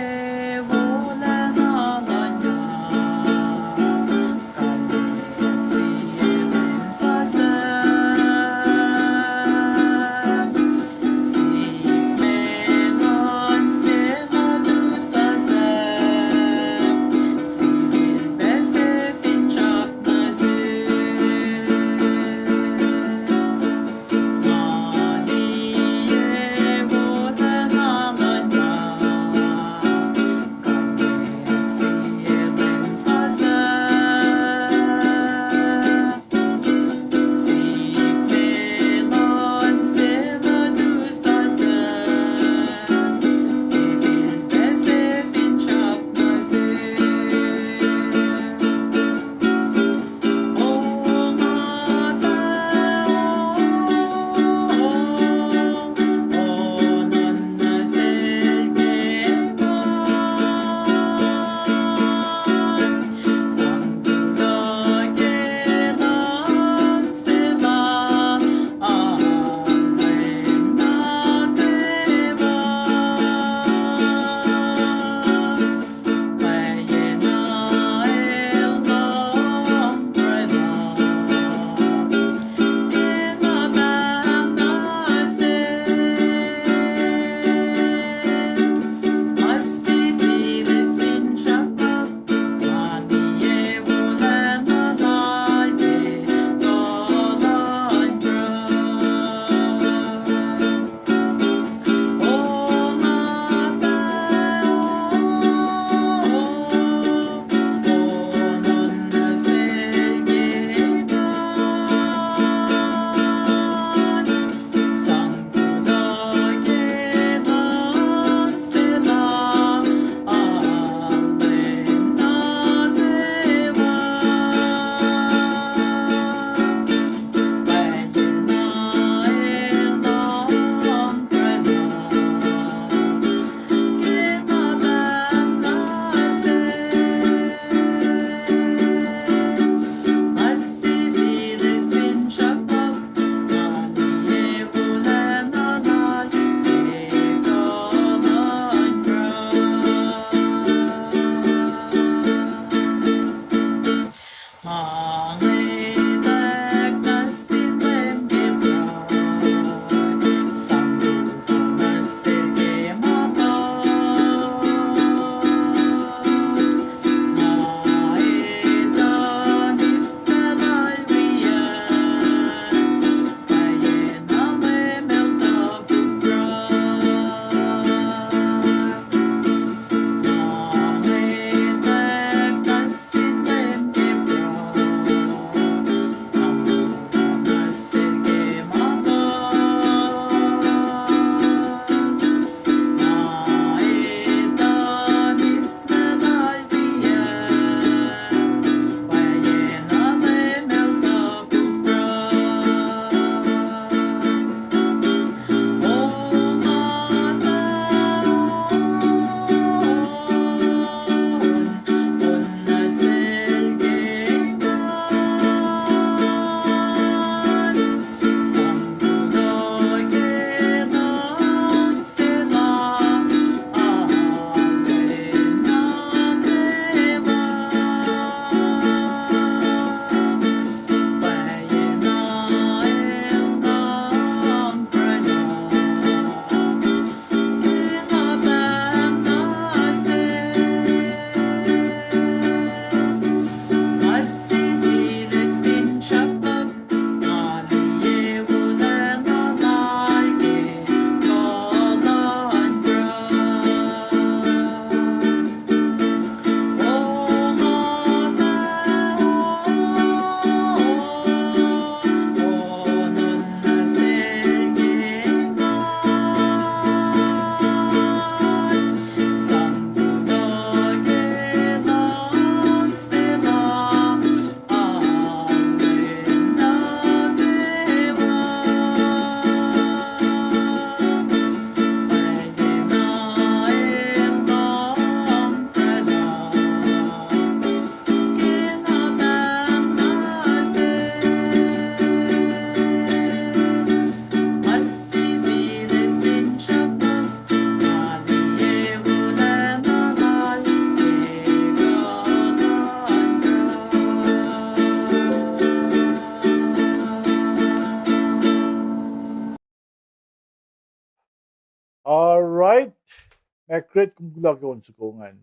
Great kung gulak yon sukungan.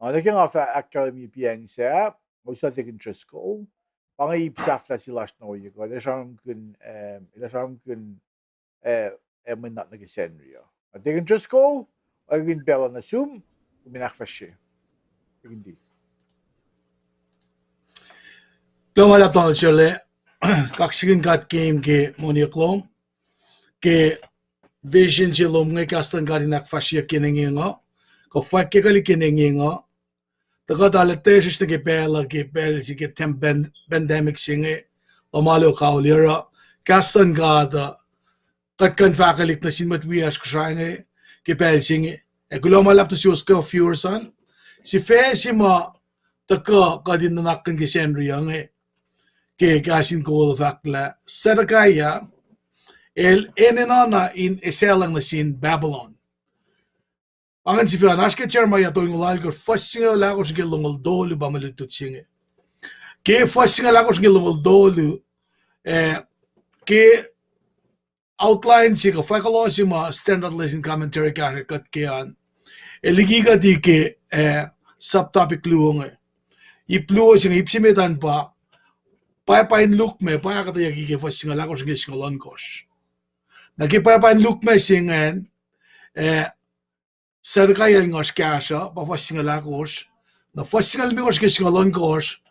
Naging nga academy piang sa, o sa tigin Trisco, pangay ipsaf na sila na oyo ko. Ila siyang kun, man not nag-senrio. At tigin Trisco, ay gin bela na sum, uminakfashe. Tigin di. Lo malap tong chele kaksigin kat game ke moniaklom ke vision jelom nge kastan gari nakfashe kinenga ko fakke kali kinenga taga dalate shiste ke bela si ke tem pandemic singe o malo kaulira kastan gada katkan fakalik na sinmat wias kshange ke bel singe e gulo malap to sios ka fiursan si fe si ma taka kadin nakkan ke senriange que kasin ko fakla sadakaya el enenana in eselang na sin Babylon. Angan si fian aske Jeremiah to yung lalgor fasinga lagos ke lungol dolu ba malutut singe. Ke fasinga lagos ke lungol dolu ke outline si ka fakalo si ma standard lesson commentary ka kat ke an eligiga di ke subtopic luonge. Ipluo singa ipsimetan pa papain look me pa kata yagi ke fasinga lagos ke singolon kosh. Naki papain look me singen sarkaya ngos kasha pa fasinga lagos na fasinga lagos ke singolon kosh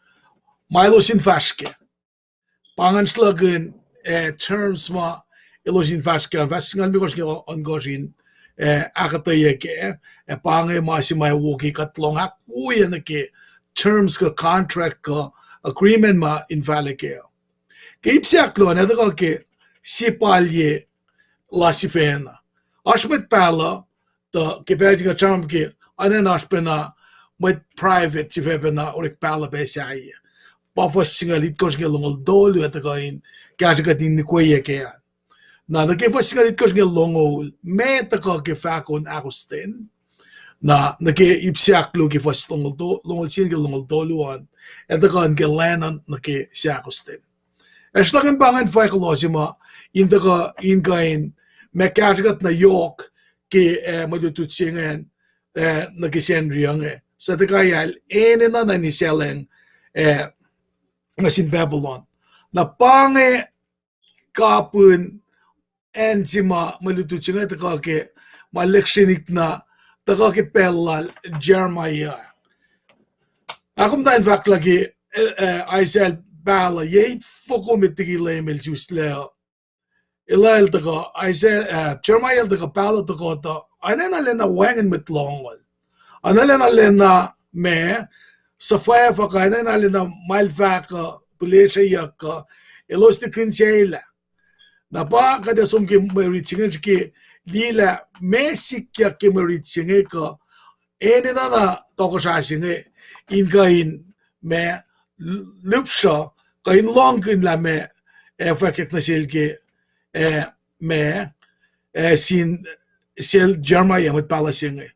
milo sin faske. Pangan slagen terms ma ilosin faske fasinga lagos ke on goshin Akkuteya ke pange ma si mai woki katlong hak uya na ke terms ka contract ka agreement ma invalid ke ipsiaklo na daga ke sipalye la sifena ashmet pala the ke bejiga charm ke anen ashpena with private sifena or pala besai pa fasinga lit kos ke longol dolu ataga in kajiga din kuye ke na da ke fasinga lit kos ke longol me taka ke fakon agosten na ke ipsiaklo ke fas longol sin ke longol doluan eta kan ke lanan na ke siakosten eslagen bangen fakolosima in daga in kain mekajigat na yok ke madututsingan na ke senriange sa daga yal enena na ni selen na sin Babylon na pange kapun enzima malututsingan daga ke malekshinik na daga ke pelal Jeremiah. Akum da in fact lagi Isaiah bala yeit foko mitigi lemel jusleo. Ilael daga Isaiah Jeremiah daga bala daga ta anena lena wangen mit longwal. Anena lena me safaya faka anena lena malfaka pulisha yakka elos de kunseila. Na ba kada som ke meritingen ke lila mesikya ke meritingen ka enena na tokosasine in kain me lupsha kain longkin la me fakek na silke me sin sel Jeremiah mit palasinge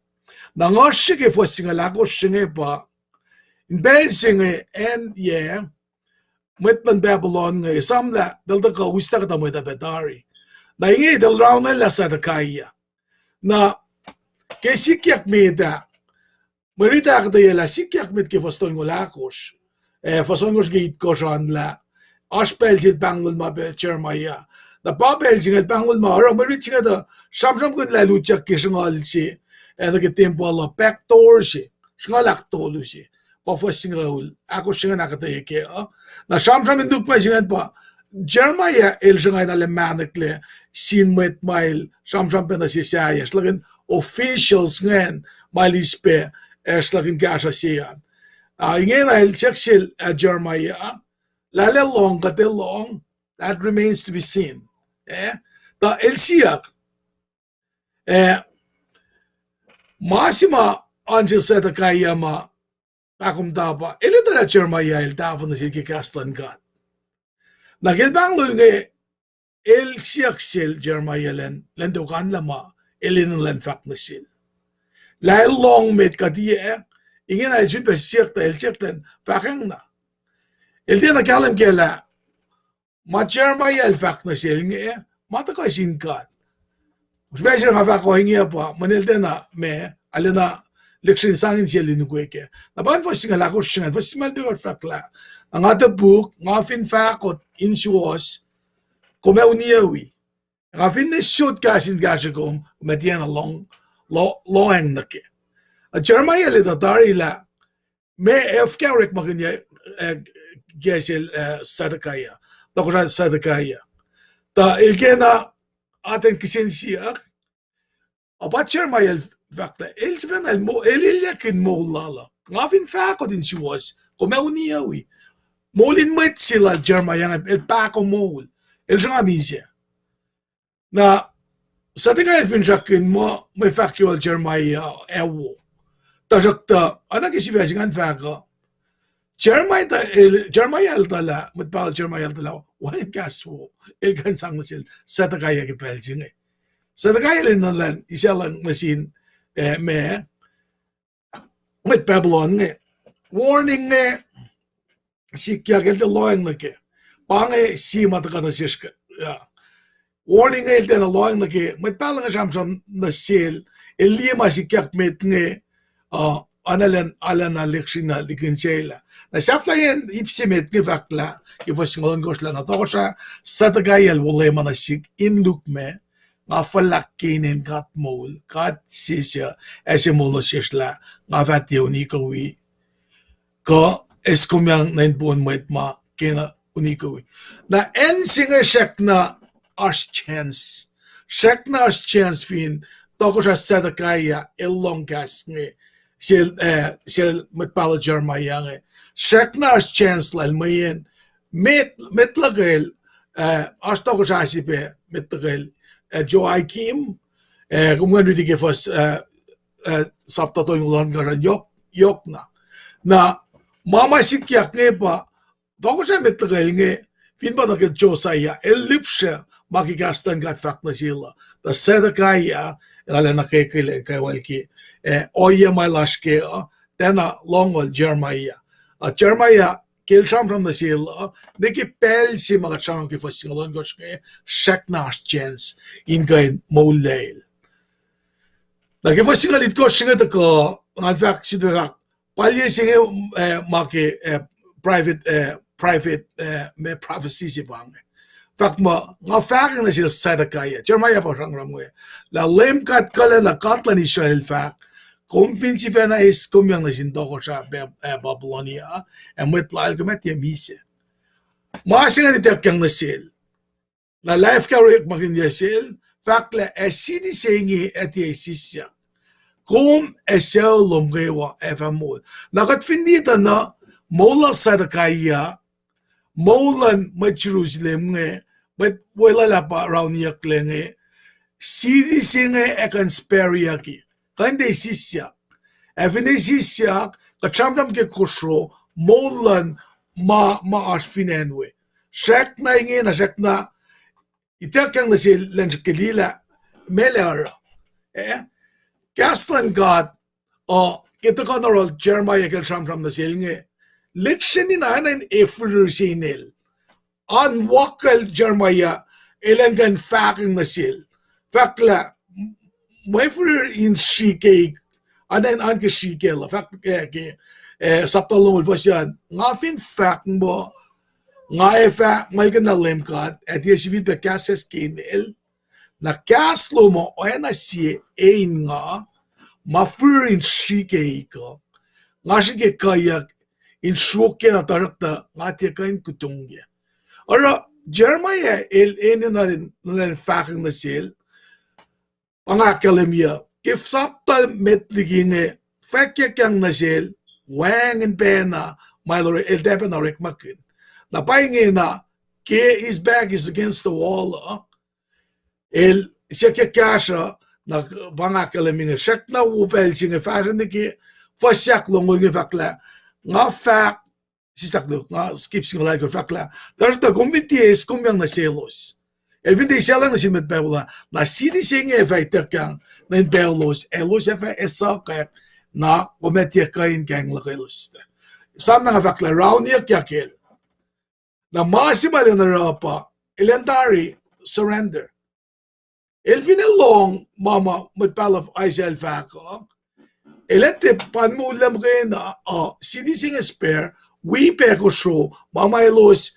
na ngoshi ke fosinga la kosinge pa in belsinge en mit man Babylon nge samla dal da ka wista ka mo da betari na inge dal round la sa da kaya na ke sikyak me da Marita Akkuteya la sikyak mit ke faston ngolakos. Faston ngos geit kosan la. Aspel sit bangul ma be Jeremiah. Da babel singet bangul ma ro marit singet da samsam kun la luchak ke sngal si. Da ke tempo la backdoor si. Sngalak tolu si. Pa fasingaul. Ako singet Akkuteya ke. Na samsam induk pa singet pa Jeremiah el singet na le manekle sin met mail samsam pe na si saya. Slagen officials ngen mailispe eslagin gasha siyan. Ingin el seksil Jeremiah, lale long kate long, that remains to be seen. Da el siyak, masima ansil seta kaya ma pakum tapa, elita la Jeremiah el tapa na silki kastan kat. Nagil banglul nge el siyak sil Jeremiah len dukan lama, elin len fak na sil. La long met kadie ingen ay jut besirta el chekten fakang na el dina kalem gela ma Jeremiah el fak na silnge mata ka sinkat special ha fak ko hingi pa manel dina me alena lekshin sangin siya linugue ke na ban fo singa la ko singa fo simal bi fakla ang ada book nga fin fakot insuos kome uniawi nga fin ne shoot kasin gasha kom metiana long nake a Jeremiah le da darila me efkarek magnya gesel sadakaya dokra sadakaya ta ilgena aten kisensiak abat Jeremiah fakta elfen elilyakin molala ngafin fakot insuos kome uniawi molin met sila Jeremiah el pako mol el jamisia na sadakaya fin jakin mo me fakyo Jeremiah ewo tajakta anak isivasingan faka Jeremiah tala matpal Jeremiah tala wain kaswo el kan sang masil sadakaya ke pelsinge sadakaya le nalan isalang masin me met Babylon nge warning nge sikya ke de loeng nge pange si matakata siska warning nge de loeng nge met palang samson na sil elima sikyak met nge analan alana leksina dikinsela na saflayen ipsimet nge fakla ifasngon gosla na tosha sadakaya wole manasik inluk me nga falakinin kat mol kat sisya esimolo sisla nga fatio nikawi ko eskumyang nain buon moit ma kena unikawi na en singa shakna as chance fin tokosha sadakaya elongas nge sil matpalo Jeremiah nge shakna as chance lal mayen metlagel as tokosha sipe metlagel Joachim kung di ke fas sapta to yung garan yok na mama sikyak nge pa doko siya metlagal nge fin ba nake Josiah elipsya makigastan gat fak na sila da sedakaya ala nakekile kay walki oya malashke tena longol Jeremiah Jeremiah kilsham from the sila niki pel si mga chang ki fas singalon gosh nge shaknash chance in kain molel nake fas singalit ko singa ko in fact sidrak palye singe make private me prophecy si bang fact mo nga fact na sila sadakaya Jeremiah pa rang ramwe la lem kat kala la katlan Israel fact convince fena is kumyang na sindo ko sa Babylonia met la algamet ya mise maasinga ni tekyang na sil na life carrier magin ya sil fact la esidi sengi eti esisya kung esel lomgewa efamol nakat findita na mola sadakaya molan ma Jerusalem nge met wala la pa around yak lenge sidi singe ekan speriaki kande sisya evene sisya kachamdam ke kusro molan ma asfinenwe shek na inge na shek na itakyang na sil lenjkelila melara Gasland God kita ka norol Jeremiah kelsham from the silnge leksyon ni nanan efur sinil an wakal Jeremiah elangan faking na sil fakla mefur in shike anan an ke shike la fak ke saptalong ulfasyan ngafin fak mo nga efa malgan na lemkat at yesivit be kases kinil na kaslo mo o na si ein nga mafur in shike ko nga shike kayak in shuke na tarakta nga tiya kain kutungya ora Jeremiah el na faking na sil pangakalamya kif sapta metligine fakya kang na sil wang in pena malore el depa na rekmakin na paingin na ke his back is against the wall el siya kasha na pangakalamya siyak na upel siya fashion ni ki fasyak longol ni fakla nga fak sistaklo nga skip sing like fakla darta kombities kumyang na selos el vinte siya lang na siya metbebula na sidi singe efekter kang na belos elos efe esakak na kometya kain kang lakelos sam na nga fakla round niya kyakil na masimal na rapa elentari surrender El finalong mama met palaf Isaiah fako elete pan mo ulam kayo na city sing spare we pe ko show mama elos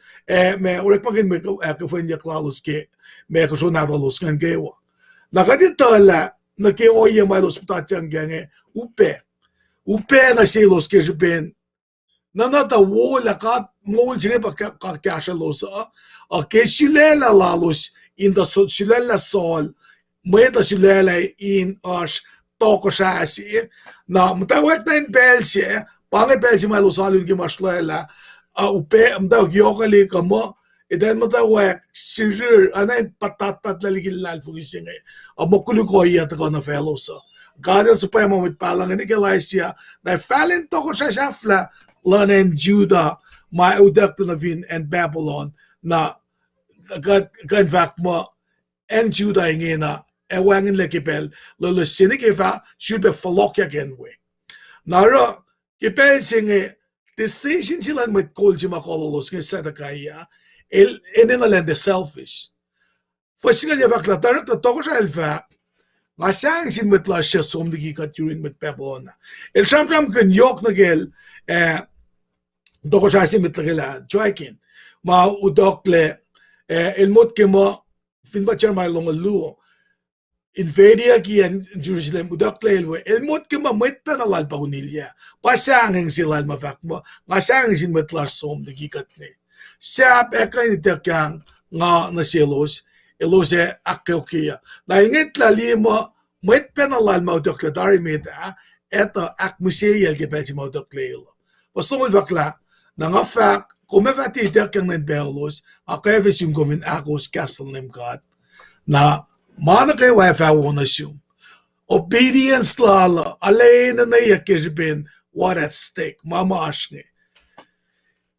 me ore pagin me ko fanya klalos ke me ko show na los kan kewa nakadito la na ke oye malos patatyang gange upe na silos ke ben nanata wola ka mol sige pa ka kasha los ke silela lalos in the silela sol meta silela in ash toko shasi na mtawek na in belsi pange belsi malos alun ki maslela upe mta gyokali kamo eden mtawek sirur anay patatat laligil lal fugising amokulu ko iya ta na felosa Gada sa pa mo mit palang ni Galacia na fallen toko sa safla lanen Judah my udak na vin and Babylon na gan vak mo and Judah ingena ewangin lekipel lolo sinikeva should be falokya genwe naro kipel singe decision silan mit kol si makololos ng sadakaya el eninalan the selfish Fasinga niya vakla tarak na toko sa elfak Masang sin met la siya somdigi kat yurin met pebona. El sham kan yok na gel doko siya sin met la joikin. Ma udokle el mot ke mo fin ba charmay long luo. Invadia ki en Jerusalem udokle el mot ke ma met pa na lal pa kunilya. Pasang ang silal mafak mo. Masang sin met la somdigi kat ni. Sap ekay nitakang nga na silos. Elose Akkuteya. Na ingit lalimo met penalal maudokle dari meta eta akmuseyel ke belti maudokle. Pasomol vakla na nga fak kumevati tekang nen belos akeve sunggomin akos castle nem god na mana kay wafa wona sum. Obedience lala alain na yakirben what at stake mama ashne.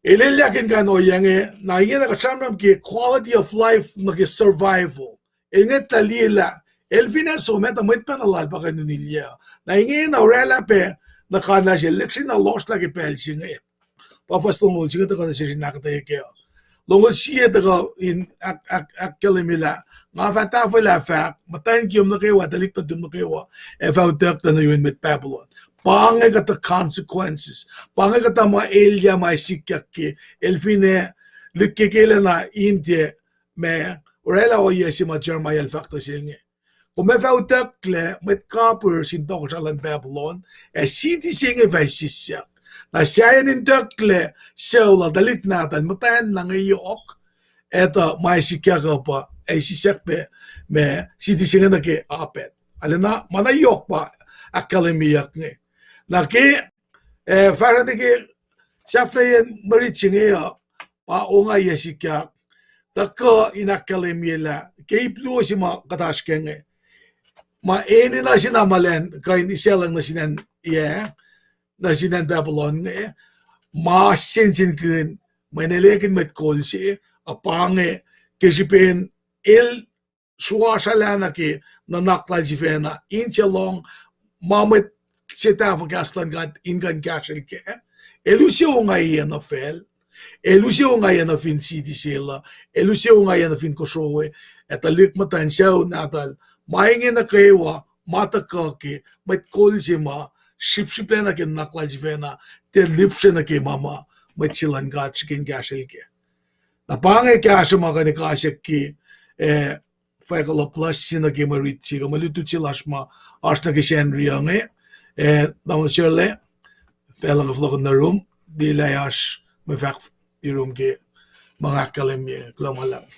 Ililyakin ka no yange na yun nakachamram ki quality of life naki survival. Inget talila elvina so meta met penalal pa kanunilya. Na ingin na rela pe nakana siya election na lost lagi pel siya ngayon. Papas lungol siya ito ka na siya nakataya kaya. Lungol siya ito ka in akkalimila. Nga fatafala fak matayin kiyom na kayo dalik na dum na kayo evaudek na yun met Babylon. Pange kata consequences. Pange kata ma elya ma sikyak ki elfine lykkekele na inte me orela o yesi ma Jeremiah el fakta silnge. Kung me fautakle met kapur sin dok salan Babylon siti singe vaisisyak. Na siya in dakle sewla dalit natan matayan na ngayok eta ma sikyak pa sisyak pe me siti singe na ke apet. Alena manayok pa akademiyak nge. Naki farang ki saftayan maritsinga pa onga yesikya taka inakalimila kay plu si ma katash kenge ma eni na sinamalen kain iselang na sinan na sinan Babylon ma sensin kun manelekin met kolsi apange kisipin il suwasalana ki nanakla jifena inchalong mamet Seta for Gasland got ingan gasel ke. Elusio ngayon na fel. Elusio ngayon na fin city sila. Elusio ngayon na fin kosowe. At alik matan siya natal. Maingin na kayo mata kaki. May kol si ma. Ship na kin naklajvena. Te lipse na kay mama. May silan gat sikin gasel ke. Napangay kasya mga kanikasya ki. Faikala plus sina kay marit siya. Maluto silas ma. Ars na kisyan riyange. Dan Shirley, pelang of in the room, di layash, may fact, the room ke, mga kalim klamalap.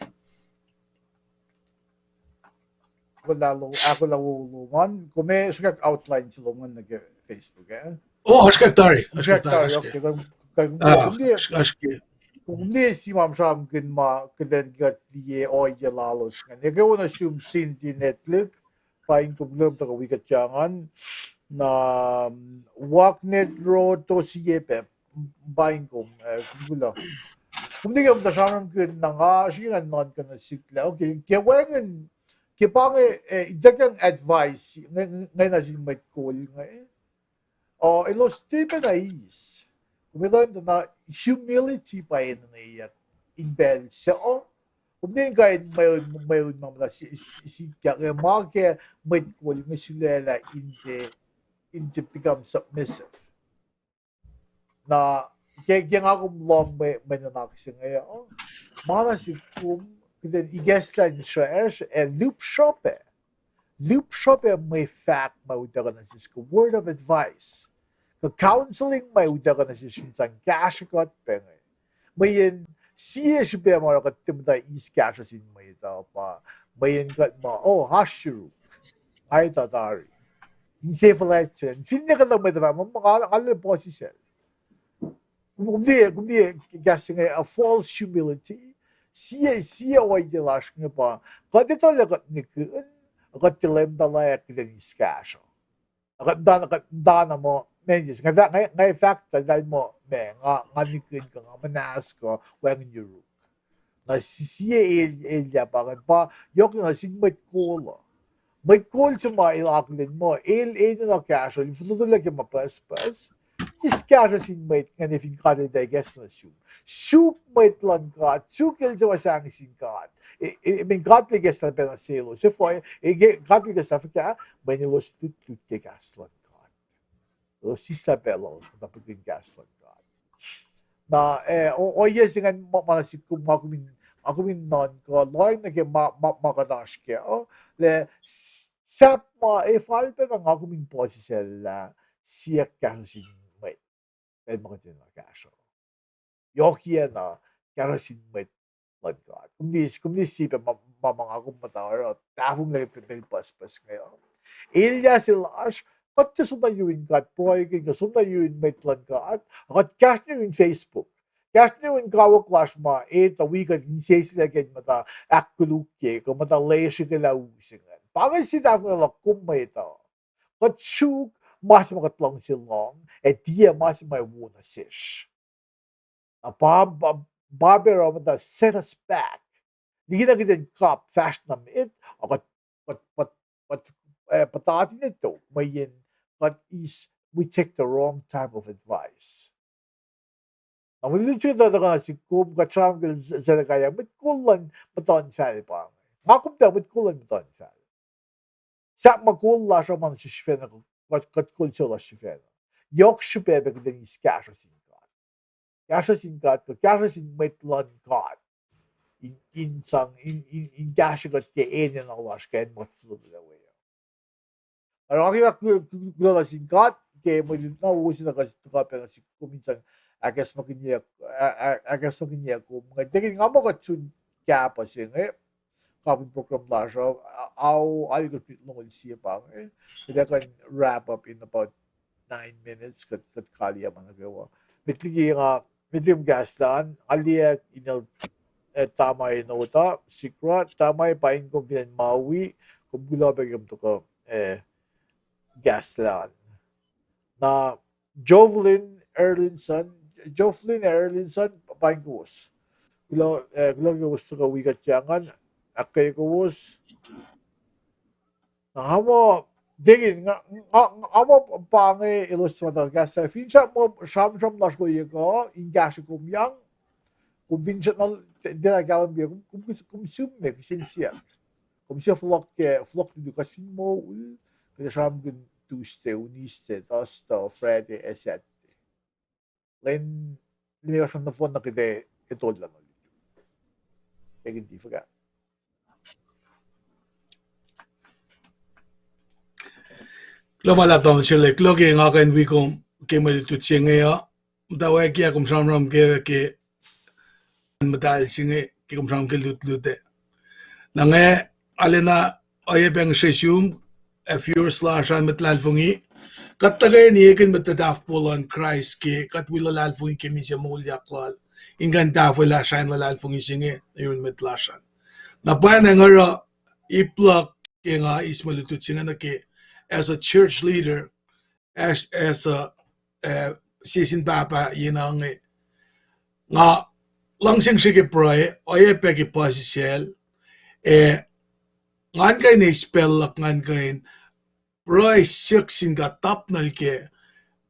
Ako lang ulungan. Kung may sugat outline sa lungan na Facebook, Oh, haskatari. Okay. Kung hindi si Ma'am Sham kinagat diye o yalalos nga. Nagawa na siyang sin di Netflix, paing tublom ta kawikat siyangan, na Waknet Road to siyepe baing kong gula kung di ka mtasyanam kun na nga siya non ka na sikla okay kaya wengen kaya pange idagang advice ngayon na siya may call nga o ilo Stephen Ais kumilan na humility pa yun na iyak in bed siya kung di ka mayroon mamala si kaya mga may call nga sila hindi into become submissive. Na kaya nga kung long may nanak siya ngayon, mala si kum, then igeslan siya loop shope. Loop shope may fact mauda na siya word of advice. Ka counseling mauda na siya sang gashikot pengay. Mayin siya siya mo ka timda is gash sin may pa. Mayin kat mo hashiru. Ay tatari. Insefalatsen. Finne ka lang may dama mo makakala po si sel. Kumdi guessing a false humility. Siya way de lash nga pa. Kadito lagat ni kun. Akat tilem dalaya kidan iskasho. Akat dana mo menjes nga fact dal mo me nga ni kun ka nga manas ko when you na siya el pa yok na sigmat ko. May call sa mga ilaklin mo, na cash, if you like a pas, is cash in mate, and if you got it, I guess na soup. Soup mate lang God, soup kills was sang sin God. I mean, God biggest na pena salo. So for God biggest na ka, when you lost to take gas lang God. Los sisa bellows, kapag yung gas lang God. Na, yes, nga manasik ko, ako min non ko Lord na makadash ke le sap ma falta ng ako min po si sela siya kasi may mga din na kaso yokia na kasi may Lord God kumdi si pa mga ako matawar tafong lang pipil pas ngayon ilya silash Pati sumda yun God proyek nga sumda yun may Lord God at cash na yun Facebook Cash niyo in kawo clash ma ta weekend insiye sila ken mata akkuluke ko mata leisure kala usingan. Pangay si tafo la kumay ito. Katsuk mas makatlong silong dia mas may wuna sish. A barbero mata set us back. Di kita cup fast na it patati nito mayin but is we take the wrong type of advice. Ang litsyo na si kum katramgal sa kaya mitkulan maton sal pa. Makum da mitkulan maton sal. Sa makulla siya man si Shifena katkul sila Shifena. Yok shibebe kung is kasha sin God. Kasha sin God ko kasha sin mitlan God. In kasha kat ke enen Allah shken matfulu da way. Ano kaya kula sin God ke mo na usin na kasi tukapena si kuminsan agas makinya ko mga daging nga mo katsun kya pa siya kapin program la siya ay gupit nung siya pa kaya kan wrap up in about 9 minutes kat kaliya man nagawa mitlim gastan aliya inal tamay nota secret tamay pain ko binan mawi kung gulabagam to ko gaslan na Jovelyn Erlinson paling kuwas. Kalau gusto ka wikat yangan, akay kuwas. Hamo digin nga amo pange ilustrata kasi fincha mo sham nas ko yego ingashi kumyang convince na dela galan bi consume kasi siya. Kung siya flock do kasi mo kaya sham gun tuste uniste tosto Friday etc. Len limitasyon na phone na kita ito lang ulit. Kaya hindi forgot. Lo malapit sila lo ke ngakan wi kong ke mo tu chinge ya dawa kia kum samram ke madal singe ke kum sam ke lut nange alena aye bang shesum a few slash an metlal fungi Katagay ni ikin matadaf polan Christ ke kat wila lalfungi ke misya mulya klal. Ingan daf wila shain lalfungi singe ayun metlashan. Napayan na nga iplak ke nga ismalutut singa na ke as a church leader as a sisin papa yina nga langsing sige proy oye peki pasisel ngan kay ni spell lak ngan kay Roy siksin ka tap nalke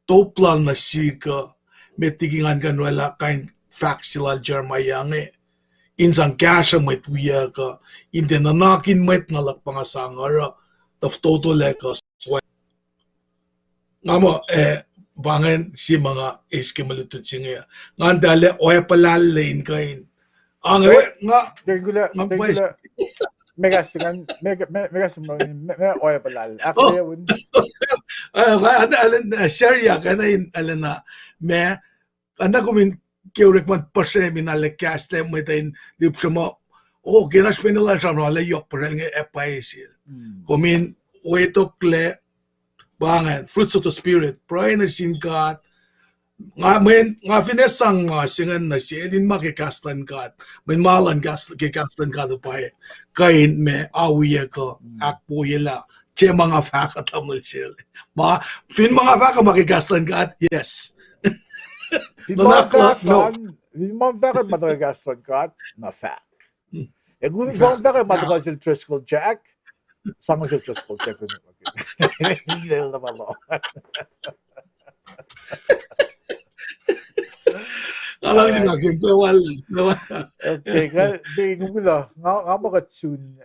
toplan na sika metigingan kan wala kain faxila Jermayange insang kasha met wiya ka inte nanakin met ngalak pangasangara taf toto leka Ngamo bangen si mga iske malutut singa. Ngan dale oya palalain kain. Angre nga Tegula megasingan megasingan me oya palal. oh Akkuteya win. share ya kana in alana me anda kumin keurek man pasre minale kaste mo tain dipsamo o kinas pinila sa no ale yok parel nge epaisil. Kumin wetokle bangen fruits of the spirit prayer na sin God nga finesang mga singan na siya din makikastan ka may malan kikastan ka pa kain me awiya ko akpuyela che mga faka tamul sila fin mga faka makikastan ka yes nunak no Mon faka madagascar kat na fak. E gun von faka madagascar Triskel Jack. Sama siya Triskel Jack. Hindi na malo. alang sinaksin kawal Okay, di gumula nga makatsun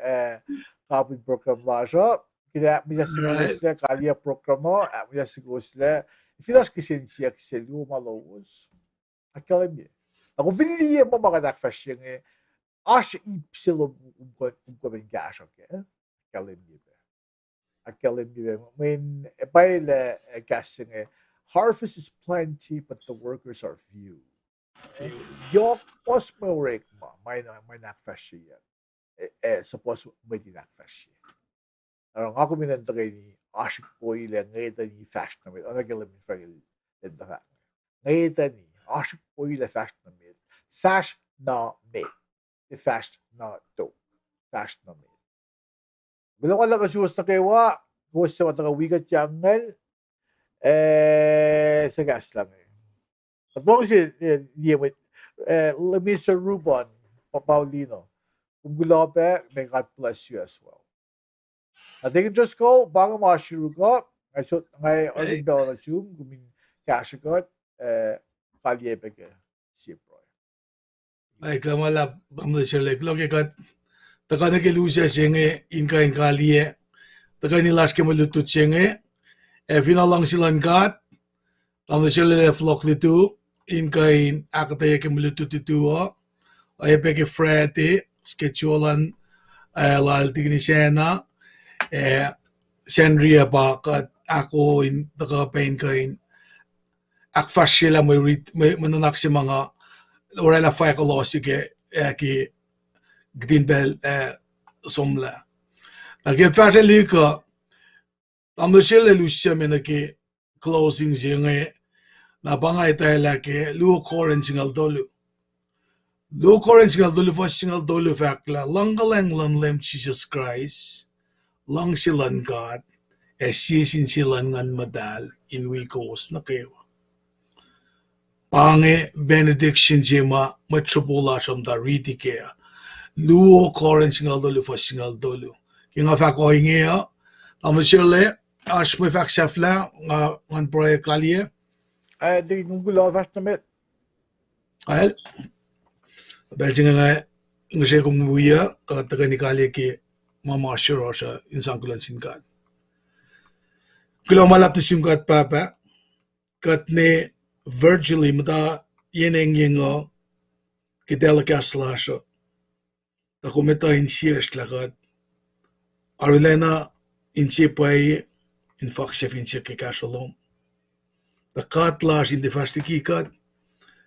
kapit program siya. Kaya mila sigusle kaliya programo, mila sigusle. Filas kisin siya kiselu malawos. Akala ako viniliye mo mga nakfasyon aş ipsilo umkomen gasho ke. Akala niya. When baile gasing harvest is plenty but the workers are few. Yok posmorek mo, may nakfasyon yan. Suppose may dinakfasyon. Alors ako minantagay ni aşık boyuyla ngayon ni fashion namin. Ano galamin fagil dito. Ngayon ni aşık boyuyla fashion namin. Fashion na made. Fashion na do. Fashion na made. Bilang wala ka siya sa kewa, kung sa mga wigat yangal, sa gas lang eh. At long siya, Mr. Ruben Paulino, kung gulobe, may God bless you as well. I think it just call bang mashiru ko ngay onig daw na zoom gumin cash ko kalye beke si pro ay kamala bamle sirle loke kat takana ke lusia senge inka in kalie takani las ke malutut senge finalang silan kat bamle sirle flok litu inka in Akkuteya ke malutut itu ay beke frete schedulan lal tigni sena Sandria ba kat ako in nakapain kain akfas sila may mananak si mga wala fa ko sige ki gdinbel somla nagit fa lika amno sila lusya menaki closing zinge na bangay tayo ke luo koren singal dolu fa singal dolu fakla langgalang lanlem Jesus Christ lang silan God sisin silan ngan madal in wikos na kayo. Pange benediction jema matrubula som da riti kaya. Luo koren singal dolu fa singal dolu. Kinga fa ko inge ya. Amasirle ash me fak safla ngan proye kalye. di nunggulo fast namin. Ayel. Belsinga nga siya kumuya kataga ni kalye ki mama shiro sa insangkulan sinkat. Kilo malap na singkat papa kat ne virtually mata yeneng yengo kidela kaslasho ta kumeta in siers lagat arulena in sipai in faksef in sirke kasalom ta katlas in de fastiki kat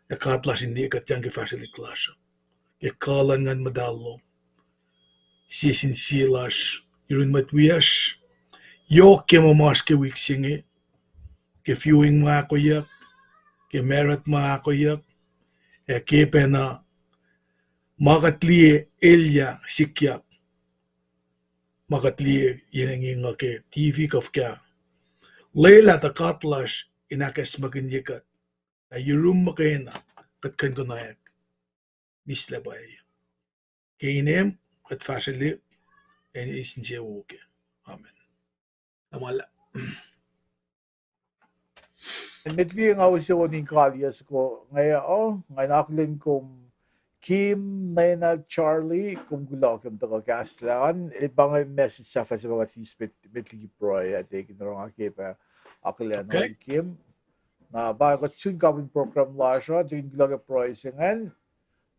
ya katlas in de kat yang ke fasili klasho ke kalan ngan madalo sisin silas yurun matwiash yo ke mamas ke wiksinge ke viewing ma ko yak ke merit ma ko yak ke pena makatlie elya sikyak makatlie yeneng ke TV kafka leila ta katlas inakes magin yikat ayurum makena kat kan konayak misla bay ke inem kat fashili en isin jewoke amen amala Medli nga uso ko ning kalyas ko ngayon ngayon nakulin kong Kim, Nena, Charlie, kung gulo kam to kaslan, ibang message sa mga tisbit medli proy at take no nga kipa Akkuteya Okay. Kim na ba ko tsun kabin program la sha din gila pricing and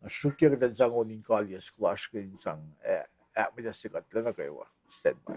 shukya dan sang onin college class kin sang mi da sikat la na kayo stand by